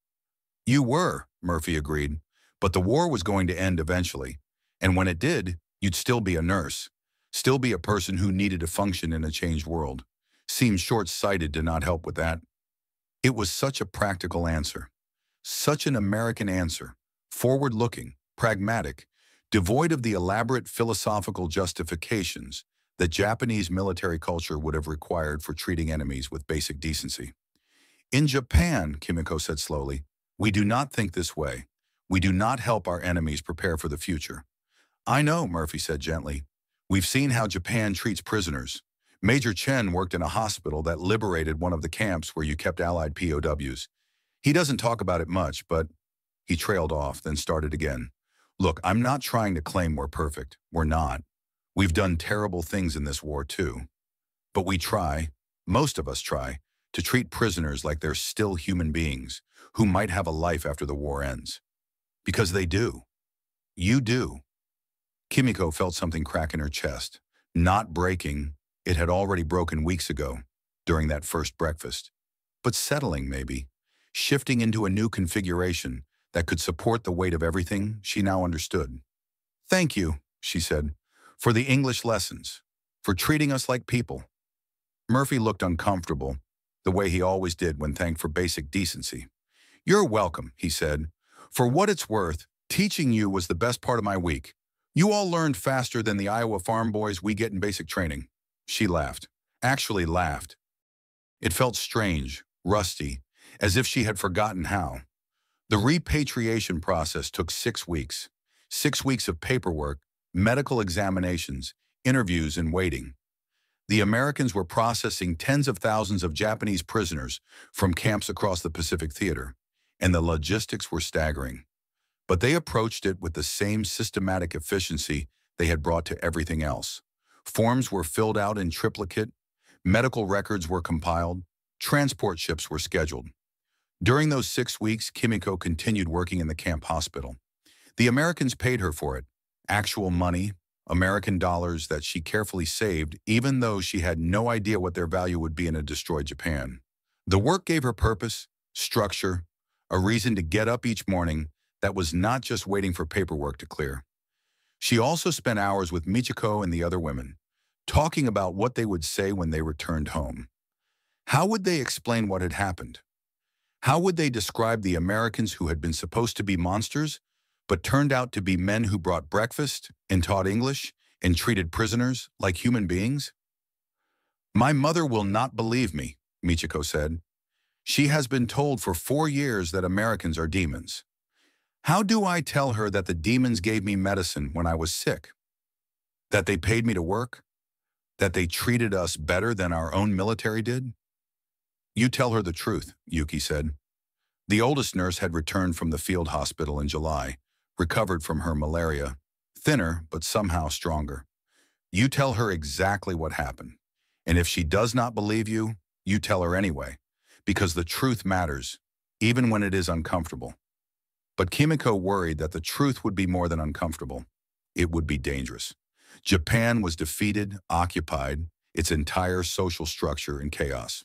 "You were," Murphy agreed, "but the war was going to end eventually. And when it did, you'd still be a nurse. Still be a person who needed to function in a changed world. Seems short-sighted to not help with that." It was such a practical answer, such an American answer, forward-looking, pragmatic, devoid of the elaborate philosophical justifications that Japanese military culture would have required for treating enemies with basic decency. In Japan, Kimiko said slowly, we do not think this way. We do not help our enemies prepare for the future. I know, Murphy said gently. We've seen how Japan treats prisoners. Major Chen worked in a hospital that liberated one of the camps where you kept Allied POWs. He doesn't talk about it much, but he trailed off, then started again. Look, I'm not trying to claim we're perfect. We're not. We've done terrible things in this war too. But we try, most of us try, to treat prisoners like they're still human beings who might have a life after the war ends. Because they do. You do. Kimiko felt something crack in her chest. Not breaking. It had already broken weeks ago, during that first breakfast. But settling, maybe. Shifting into a new configuration that could support the weight of everything she now understood. Thank you, she said, for the English lessons, for treating us like people. Murphy looked uncomfortable, the way he always did when thanked for basic decency. You're welcome, he said. For what it's worth, teaching you was the best part of my week. You all learned faster than the Iowa farm boys we get in basic training. She laughed, actually laughed. It felt strange, rusty, as if she had forgotten how. The repatriation process took 6 weeks. 6 weeks of paperwork, medical examinations, interviews, and waiting. The Americans were processing tens of thousands of Japanese prisoners from camps across the Pacific Theater, and the logistics were staggering. But they approached it with the same systematic efficiency they had brought to everything else. Forms were filled out in triplicate, medical records were compiled, transport ships were scheduled. During those 6 weeks, Kimiko continued working in the camp hospital. The Americans paid her for it, actual money, American dollars that she carefully saved, even though she had no idea what their value would be in a destroyed Japan. The work gave her purpose, structure, a reason to get up each morning that was not just waiting for paperwork to clear. She also spent hours with Michiko and the other women, talking about what they would say when they returned home. How would they explain what had happened? How would they describe the Americans who had been supposed to be monsters, but turned out to be men who brought breakfast and taught English and treated prisoners like human beings? My mother will not believe me, Michiko said. She has been told for 4 years that Americans are demons. How do I tell her that the demons gave me medicine when I was sick? That they paid me to work? That they treated us better than our own military did? You tell her the truth, Yuki said. The oldest nurse had returned from the field hospital in July, recovered from her malaria, thinner but somehow stronger. You tell her exactly what happened. And if she does not believe you, you tell her anyway, because the truth matters, even when it is uncomfortable. But Kimiko worried that the truth would be more than uncomfortable. It would be dangerous. Japan was defeated, occupied, its entire social structure in chaos.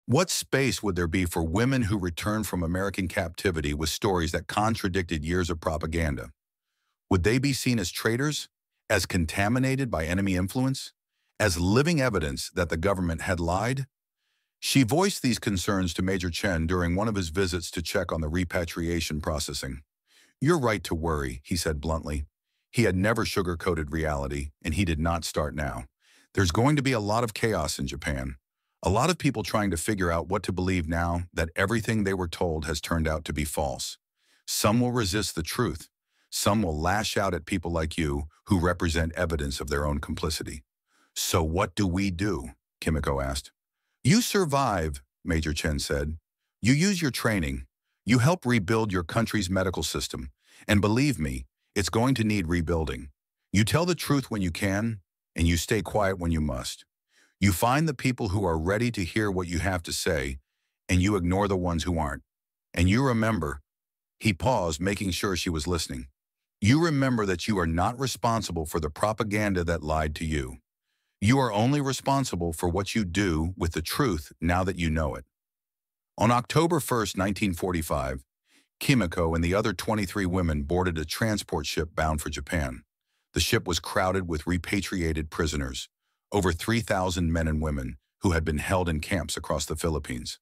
What space would there be for women who returned from American captivity with stories that contradicted years of propaganda? Would they be seen as traitors, as contaminated by enemy influence, as living evidence that the government had lied? She voiced these concerns to Major Chen during one of his visits to check on the repatriation processing. You're right to worry, he said bluntly. He had never sugar-coated reality, and he did not start now. There's going to be a lot of chaos in Japan. A lot of people trying to figure out what to believe now that everything they were told has turned out to be false. Some will resist the truth. Some will lash out at people like you who represent evidence of their own complicity. So what do we do? Kimiko asked. You survive, Major Chen said. You use your training. You help rebuild your country's medical system. And believe me, it's going to need rebuilding. You tell the truth when you can, and you stay quiet when you must. You find the people who are ready to hear what you have to say, and you ignore the ones who aren't. And you remember, he paused, making sure she was listening. You remember that you are not responsible for the propaganda that lied to you. You are only responsible for what you do with the truth now that you know it. On October 1st, 1945, Kimiko and the other 23 women boarded a transport ship bound for Japan. The ship was crowded with repatriated prisoners, over 3,000 men and women who had been held in camps across the Philippines.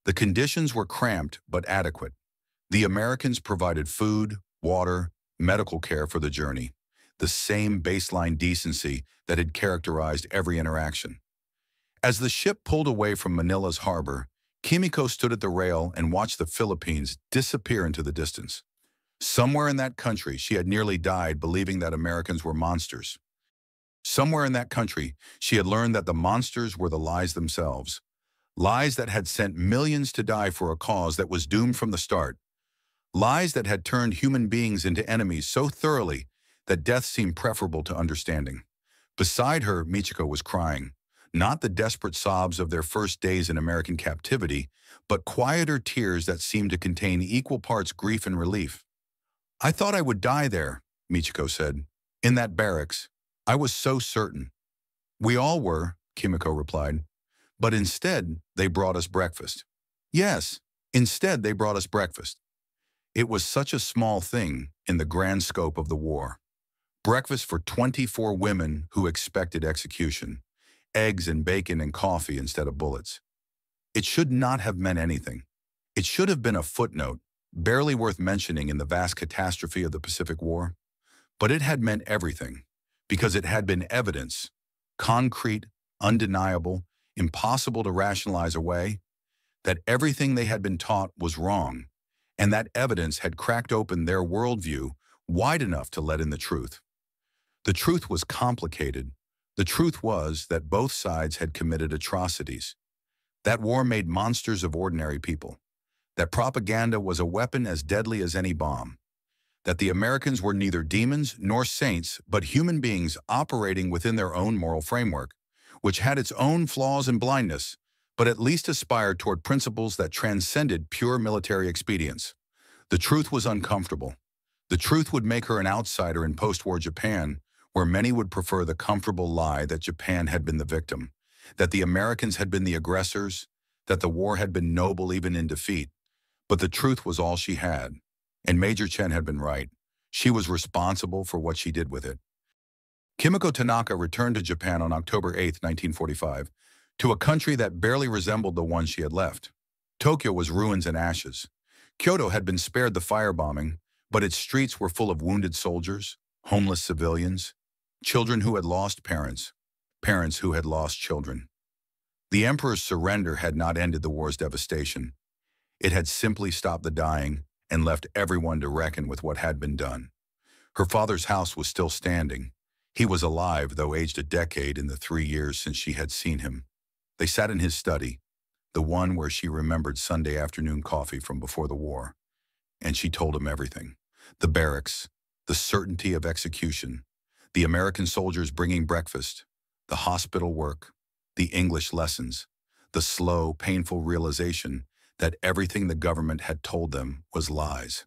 The conditions were cramped but adequate. The Americans provided food, water, medical care for the journey, the same baseline decency that had characterized every interaction. As the ship pulled away from Manila's harbor, Kimiko stood at the rail and watched the Philippines disappear into the distance. Somewhere in that country, she had nearly died believing that Americans were monsters. Somewhere in that country, she had learned that the monsters were the lies themselves. Lies that had sent millions to die for a cause that was doomed from the start. Lies that had turned human beings into enemies so thoroughly that death seemed preferable to understanding. Beside her, Michiko was crying. Not the desperate sobs of their first days in American captivity, but quieter tears that seemed to contain equal parts grief and relief. "I thought I would die there," Michiko said. "In that barracks. I was so certain." "We all were," Kimiko replied. "But instead, they brought us breakfast." "Yes, instead they brought us breakfast." It was such a small thing in the grand scope of the war. Breakfast for 24 women who expected execution. Eggs and bacon and coffee instead of bullets. It should not have meant anything. It should have been a footnote, barely worth mentioning in the vast catastrophe of the Pacific War. But it had meant everything, because it had been evidence, concrete, undeniable, impossible to rationalize away, that everything they had been taught was wrong, and that evidence had cracked open their worldview wide enough to let in the truth. The truth was complicated. The truth was that both sides had committed atrocities. That war made monsters of ordinary people. That propaganda was a weapon as deadly as any bomb. That the Americans were neither demons nor saints, but human beings operating within their own moral framework, which had its own flaws and blindness, but at least aspired toward principles that transcended pure military expedience. The truth was uncomfortable. The truth would make her an outsider in post-war Japan, where many would prefer the comfortable lie that Japan had been the victim, that the Americans had been the aggressors, that the war had been noble even in defeat. But the truth was all she had, and Major Chen had been right. She was responsible for what she did with it. Kimiko Tanaka returned to Japan on October 8, 1945, to a country that barely resembled the one she had left. Tokyo was ruins and ashes. Kyoto had been spared the firebombing, but its streets were full of wounded soldiers, homeless civilians, children who had lost parents, parents who had lost children. The emperor's surrender had not ended the war's devastation. It had simply stopped the dying and left everyone to reckon with what had been done. Her father's house was still standing. He was alive, though aged a decade in the 3 years since she had seen him. They sat in his study, the one where she remembered Sunday afternoon coffee from before the war, and she told him everything. The barracks, the certainty of execution, the American soldiers bringing breakfast, the hospital work, the English lessons, the slow, painful realization that everything the government had told them was lies.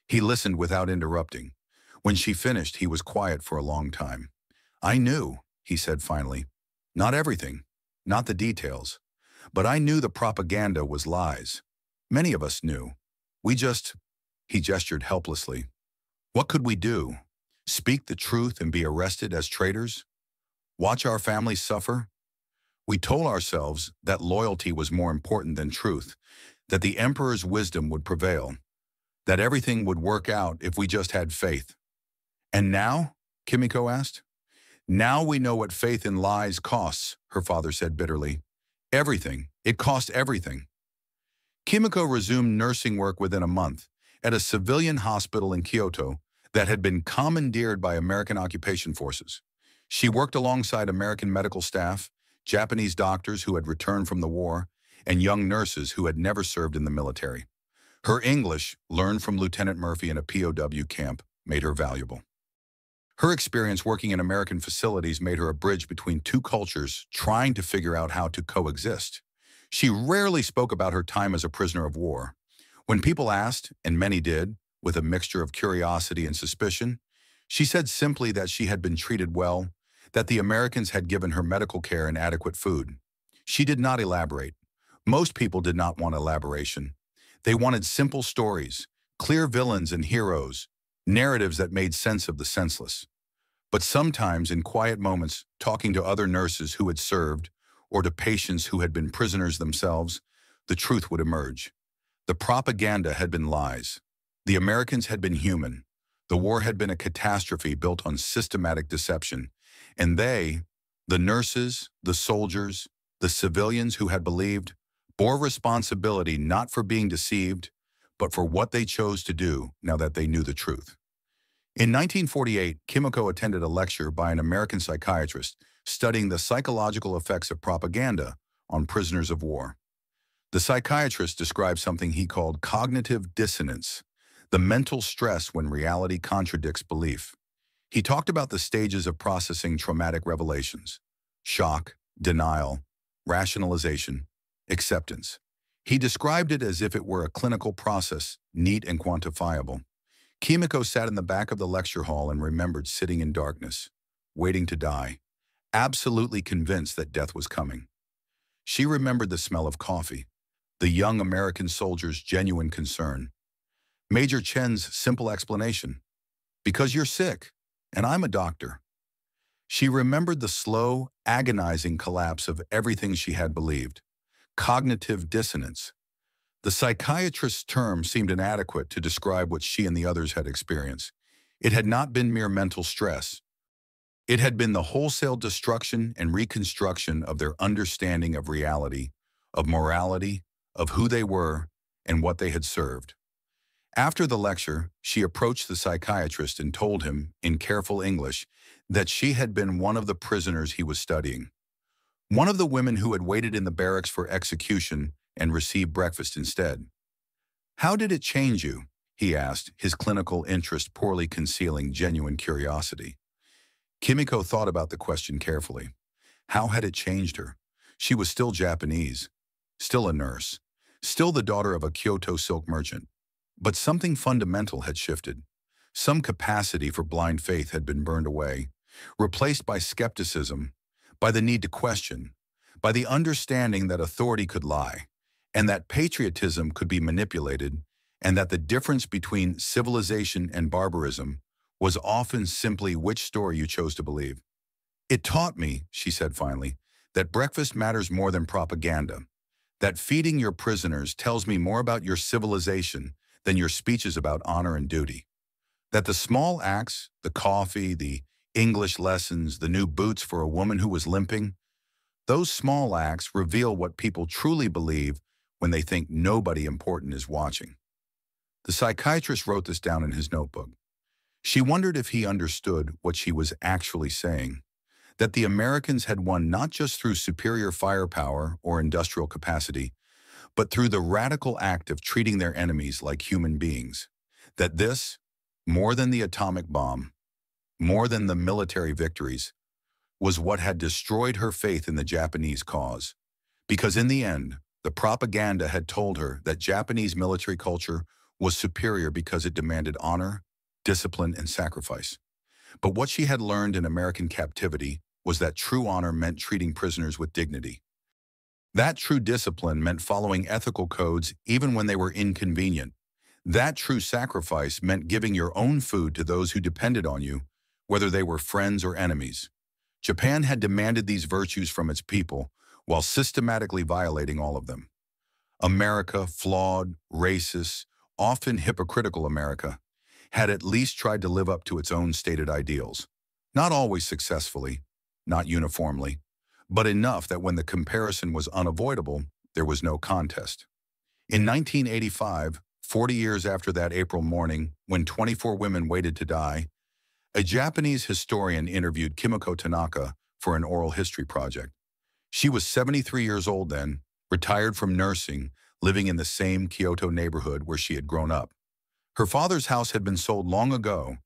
He listened without interrupting. When she finished, he was quiet for a long time. "I knew," he said finally. "Not everything, not the details, but I knew the propaganda was lies. Many of us knew. We just—" He gestured helplessly. "What could we do? Speak the truth and be arrested as traitors? Watch our families suffer? We told ourselves that loyalty was more important than truth, that the emperor's wisdom would prevail, that everything would work out if we just had faith. And now?" Kimiko asked. "Now we know what faith in lies costs," her father said bitterly. "Everything. It cost everything." Kimiko resumed nursing work within a month at a civilian hospital in Kyoto that had been commandeered by American occupation forces. She worked alongside American medical staff, Japanese doctors who had returned from the war, and young nurses who had never served in the military. Her English, learned from Lieutenant Murphy in a POW camp, made her valuable. Her experience working in American facilities made her a bridge between two cultures trying to figure out how to coexist. She rarely spoke about her time as a prisoner of war. When people asked, and many did, with a mixture of curiosity and suspicion, she said simply that she had been treated well, that the Americans had given her medical care and adequate food. She did not elaborate. Most people did not want elaboration. They wanted simple stories, clear villains and heroes, narratives that made sense of the senseless. But sometimes, in quiet moments, talking to other nurses who had served, or to patients who had been prisoners themselves, the truth would emerge. The propaganda had been lies. The Americans had been human. The war had been a catastrophe built on systematic deception. And they, the nurses, the soldiers, the civilians who had believed, bore responsibility not for being deceived, but for what they chose to do now that they knew the truth. In 1948, Kimiko attended a lecture by an American psychiatrist studying the psychological effects of propaganda on prisoners of war. The psychiatrist described something he called cognitive dissonance, the mental stress when reality contradicts belief. He talked about the stages of processing traumatic revelations: shock, denial, rationalization, acceptance. He described it as if it were a clinical process, neat and quantifiable. Kimiko sat in the back of the lecture hall and remembered sitting in darkness, waiting to die, absolutely convinced that death was coming. She remembered the smell of coffee, the young American soldier's genuine concern, Major Chen's simple explanation: "Because you're sick, and I'm a doctor." She remembered the slow, agonizing collapse of everything she had believed. Cognitive dissonance. The psychiatrist's term seemed inadequate to describe what she and the others had experienced. It had not been mere mental stress. It had been the wholesale destruction and reconstruction of their understanding of reality, of morality, of who they were, and what they had served. After the lecture, she approached the psychiatrist and told him, in careful English, that she had been one of the prisoners he was studying. One of the women who had waited in the barracks for execution and received breakfast instead. "How did it change you?" he asked, his clinical interest poorly concealing genuine curiosity. Kimiko thought about the question carefully. How had it changed her? She was still Japanese, still a nurse, still the daughter of a Kyoto silk merchant. But something fundamental had shifted. Some capacity for blind faith had been burned away, replaced by skepticism, by the need to question, by the understanding that authority could lie, and that patriotism could be manipulated, and that the difference between civilization and barbarism was often simply which story you chose to believe. "It taught me," she said finally, "that breakfast matters more than propaganda, that feeding your prisoners tells me more about your civilization than your speeches about honor and duty, that the small acts, the coffee, the English lessons, the new boots for a woman who was limping, those small acts reveal what people truly believe when they think nobody important is watching." The psychiatrist wrote this down in his notebook. She wondered if he understood what she was actually saying, that the Americans had won not just through superior firepower or industrial capacity, but through the radical act of treating their enemies like human beings, that this, more than the atomic bomb, more than the military victories, was what had destroyed her faith in the Japanese cause. Because in the end, the propaganda had told her that Japanese military culture was superior because it demanded honor, discipline, and sacrifice. But what she had learned in American captivity was that true honor meant treating prisoners with dignity. That true discipline meant following ethical codes even when they were inconvenient. That true sacrifice meant giving your own food to those who depended on you, whether they were friends or enemies. Japan had demanded these virtues from its people while systematically violating all of them. America, flawed, racist, often hypocritical America, had at least tried to live up to its own stated ideals. Not always successfully, not uniformly, but enough that when the comparison was unavoidable, there was no contest. In 1985, 40 years after that April morning, when 24 women waited to die, a Japanese historian interviewed Kimiko Tanaka for an oral history project. She was 73 years old then, retired from nursing, living in the same Kyoto neighborhood where she had grown up. Her father's house had been sold long ago,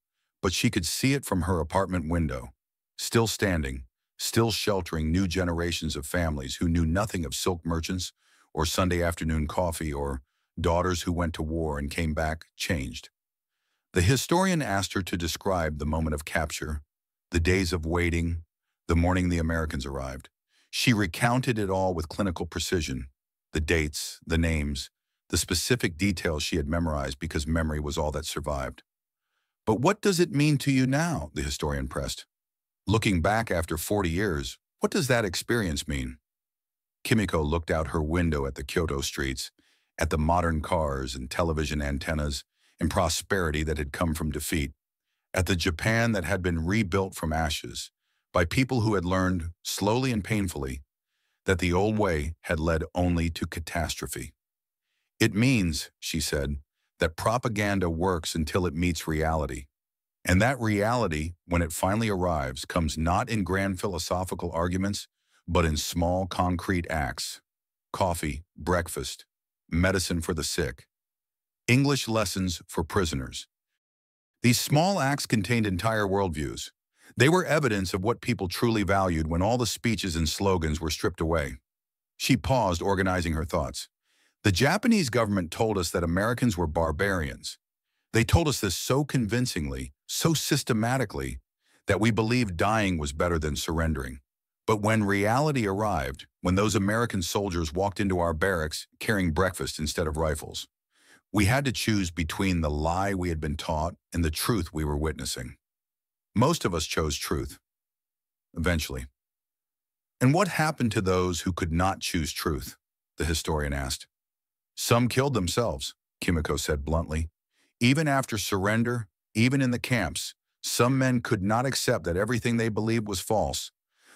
but she could see it from her apartment window, still standing, still sheltering new generations of families who knew nothing of silk merchants or Sunday afternoon coffee or daughters who went to war and came back changed. The historian asked her to describe the moment of capture, the days of waiting, the morning the Americans arrived. She recounted it all with clinical precision, the dates, the names, the specific details she had memorized because memory was all that survived. "But what does it mean to you now?" the historian pressed. "Looking back after 40 years, what does that experience mean?" Kimiko looked out her window at the Kyoto streets, at the modern cars and television antennas and prosperity that had come from defeat, at the Japan that had been rebuilt from ashes by people who had learned, slowly and painfully, that the old way had led only to catastrophe. It means, she said, that propaganda works until it meets reality. And that reality, when it finally arrives, comes not in grand philosophical arguments, but in small concrete acts. Coffee, breakfast, medicine for the sick, English lessons for prisoners. These small acts contained entire worldviews. They were evidence of what people truly valued when all the speeches and slogans were stripped away. She paused, organizing her thoughts. The Japanese government told us that Americans were barbarians. They told us this so convincingly, so systematically, that we believed dying was better than surrendering. But when reality arrived, when those American soldiers walked into our barracks carrying breakfast instead of rifles, we had to choose between the lie we had been taught and the truth we were witnessing. Most of us chose truth, eventually. And what happened to those who could not choose truth? The historian asked. Some killed themselves, Kimiko said bluntly. Even after surrender, even in the camps, some men could not accept that everything they believed was false.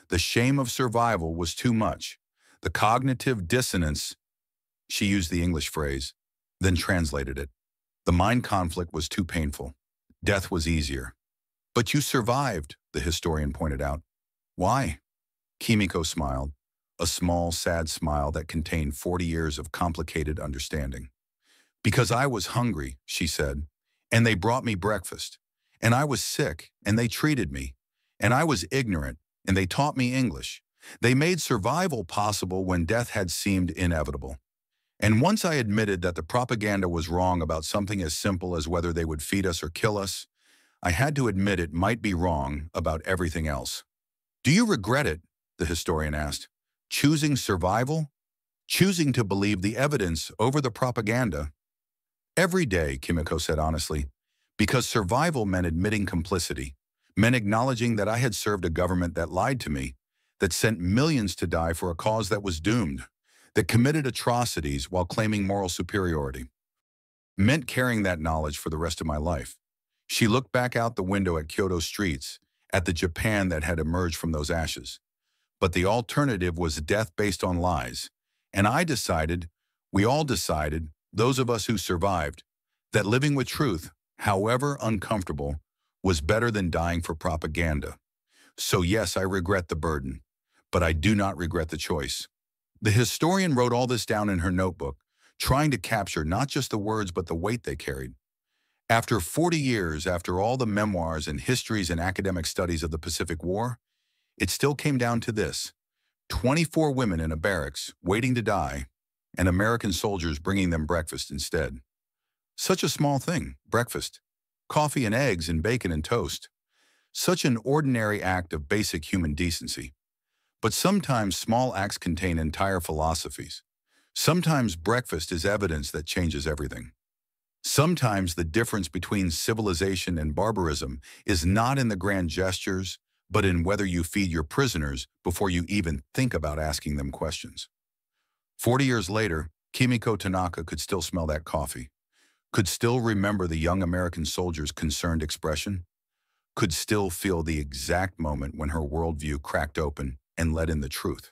The shame of survival was too much. The cognitive dissonance, she used the English phrase, then translated it. The mind conflict was too painful. Death was easier. But you survived, the historian pointed out. Why? Kimiko smiled, a small, sad smile that contained 40 years of complicated understanding. Because I was hungry, she said, and they brought me breakfast. And I was sick, and they treated me. And I was ignorant, and they taught me English. They made survival possible when death had seemed inevitable. And once I admitted that the propaganda was wrong about something as simple as whether they would feed us or kill us, I had to admit it might be wrong about everything else. Do you regret it? The historian asked. Choosing survival? Choosing to believe the evidence over the propaganda? Every day, Kimiko said honestly, because survival meant admitting complicity, meant acknowledging that I had served a government that lied to me, that sent millions to die for a cause that was doomed, that committed atrocities while claiming moral superiority. Meant carrying that knowledge for the rest of my life. She looked back out the window at Kyoto streets, at the Japan that had emerged from those ashes. But the alternative was death based on lies. And I decided, we all decided, those of us who survived, that living with truth, however uncomfortable, was better than dying for propaganda. So yes, I regret the burden, but I do not regret the choice. The historian wrote all this down in her notebook, trying to capture not just the words but the weight they carried. After 40 years, after all the memoirs and histories and academic studies of the Pacific War, it still came down to this: 24 women in a barracks, waiting to die, and American soldiers bringing them breakfast instead. Such a small thing, breakfast. Coffee and eggs and bacon and toast. Such an ordinary act of basic human decency. But sometimes small acts contain entire philosophies. Sometimes breakfast is evidence that changes everything. Sometimes the difference between civilization and barbarism is not in the grand gestures, but in whether you feed your prisoners before you even think about asking them questions. 40 years later, Kimiko Tanaka could still smell that coffee, could still remember the young American soldier's concerned expression, could still feel the exact moment when her worldview cracked open and let in the truth.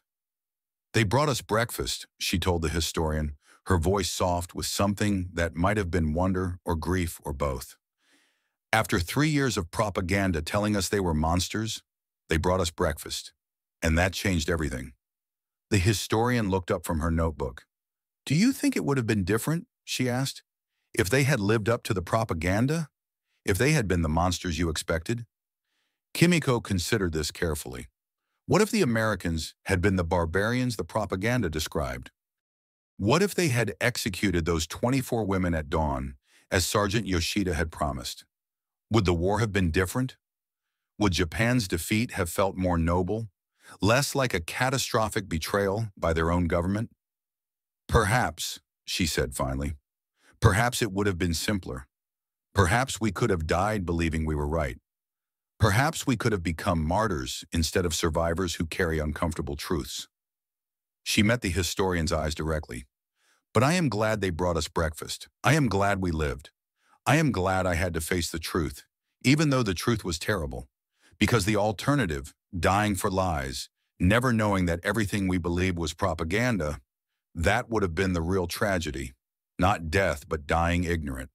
They brought us breakfast, she told the historian, her voice soft with something that might have been wonder or grief or both. After 3 years of propaganda telling us they were monsters, they brought us breakfast, and that changed everything. The historian looked up from her notebook. Do you think it would have been different, she asked, if they had lived up to the propaganda? If they had been the monsters you expected? Kimiko considered this carefully. What if the Americans had been the barbarians the propaganda described? What if they had executed those 24 women at dawn, as Sergeant Yoshida had promised? Would the war have been different? Would Japan's defeat have felt more noble, less like a catastrophic betrayal by their own government? Perhaps, she said finally, perhaps it would have been simpler. Perhaps we could have died believing we were right. Perhaps we could have become martyrs instead of survivors who carry uncomfortable truths. She met the historian's eyes directly. But I am glad they brought us breakfast. I am glad we lived. I am glad I had to face the truth, even though the truth was terrible. Because the alternative, dying for lies, never knowing that everything we believed was propaganda, that would have been the real tragedy. Not death, but dying ignorant.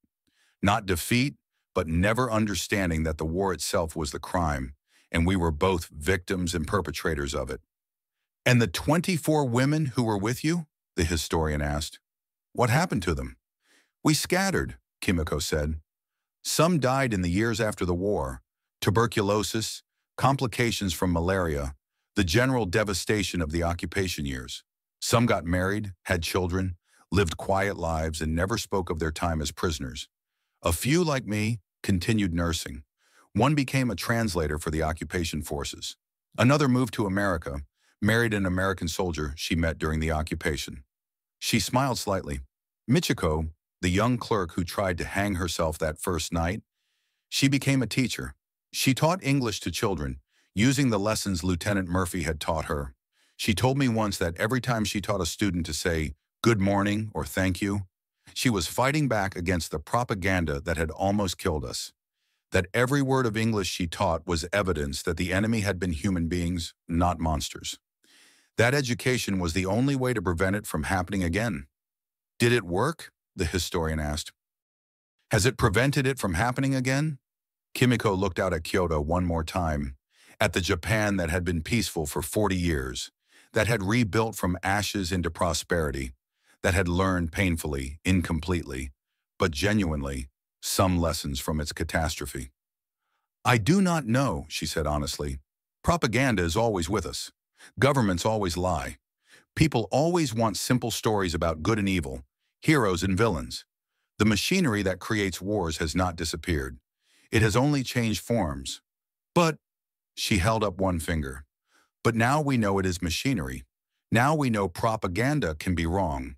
Not defeat, but never understanding that the war itself was the crime, and we were both victims and perpetrators of it. And the 24 women who were with you? The historian asked. What happened to them? We scattered, Kimiko said. Some died in the years after the war. Tuberculosis, complications from malaria, the general devastation of the occupation years. Some got married, had children, lived quiet lives, and never spoke of their time as prisoners. A few, like me, continued nursing. One became a translator for the occupation forces. Another moved to America, married an American soldier she met during the occupation. She smiled slightly. Michiko, the young clerk who tried to hang herself that first night, she became a teacher. She taught English to children, using the lessons Lieutenant Murphy had taught her. She told me once that every time she taught a student to say, "Good morning" or "Thank you," she was fighting back against the propaganda that had almost killed us. That every word of English she taught was evidence that the enemy had been human beings, not monsters. That education was the only way to prevent it from happening again. Did it work? The historian asked. Has it prevented it from happening again? Kimiko looked out at Kyoto one more time, at the Japan that had been peaceful for 40 years, that had rebuilt from ashes into prosperity, that had learned painfully, incompletely, but genuinely, some lessons from its catastrophe. I do not know, she said honestly. Propaganda is always with us. Governments always lie. People always want simple stories about good and evil, heroes and villains. The machinery that creates wars has not disappeared. It has only changed forms. But, she held up one finger, but now we know it is machinery. Now we know propaganda can be wrong.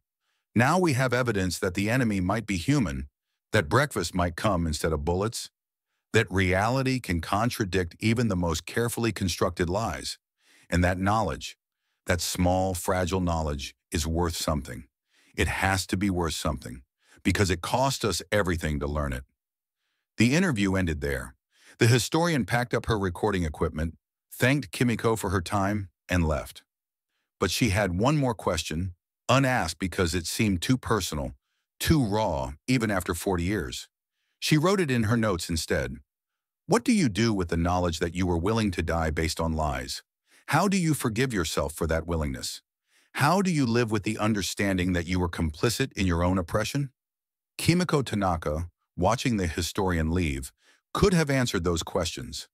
Now we have evidence that the enemy might be human, that breakfast might come instead of bullets, that reality can contradict even the most carefully constructed lies, and that knowledge, that small, fragile knowledge, is worth something. It has to be worth something, because it cost us everything to learn it. The interview ended there. The historian packed up her recording equipment, thanked Kimiko for her time, and left. But she had one more question, unasked because it seemed too personal, too raw, even after 40 years. She wrote it in her notes instead. What do you do with the knowledge that you were willing to die based on lies? How do you forgive yourself for that willingness? How do you live with the understanding that you were complicit in your own oppression? Kimiko Tanaka, watching the historian leave, could have answered those questions.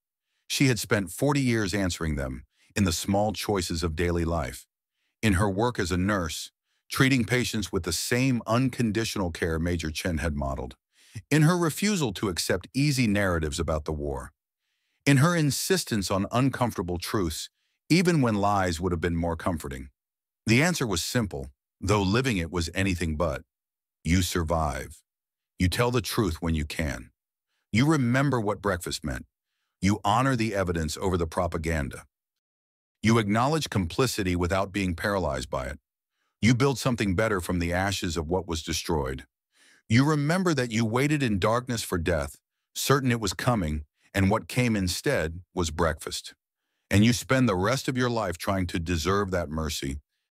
She had spent 40 years answering them in the small choices of daily life. In her work as a nurse, treating patients with the same unconditional care Major Chen had modeled. In her refusal to accept easy narratives about the war. In her insistence on uncomfortable truths, even when lies would have been more comforting. The answer was simple, though living it was anything but. You survive. You tell the truth when you can. You remember what breakfast meant. You honor the evidence over the propaganda. You acknowledge complicity without being paralyzed by it. You build something better from the ashes of what was destroyed. You remember that you waited in darkness for death, certain it was coming, and what came instead was breakfast. And you spend the rest of your life trying to deserve that mercy,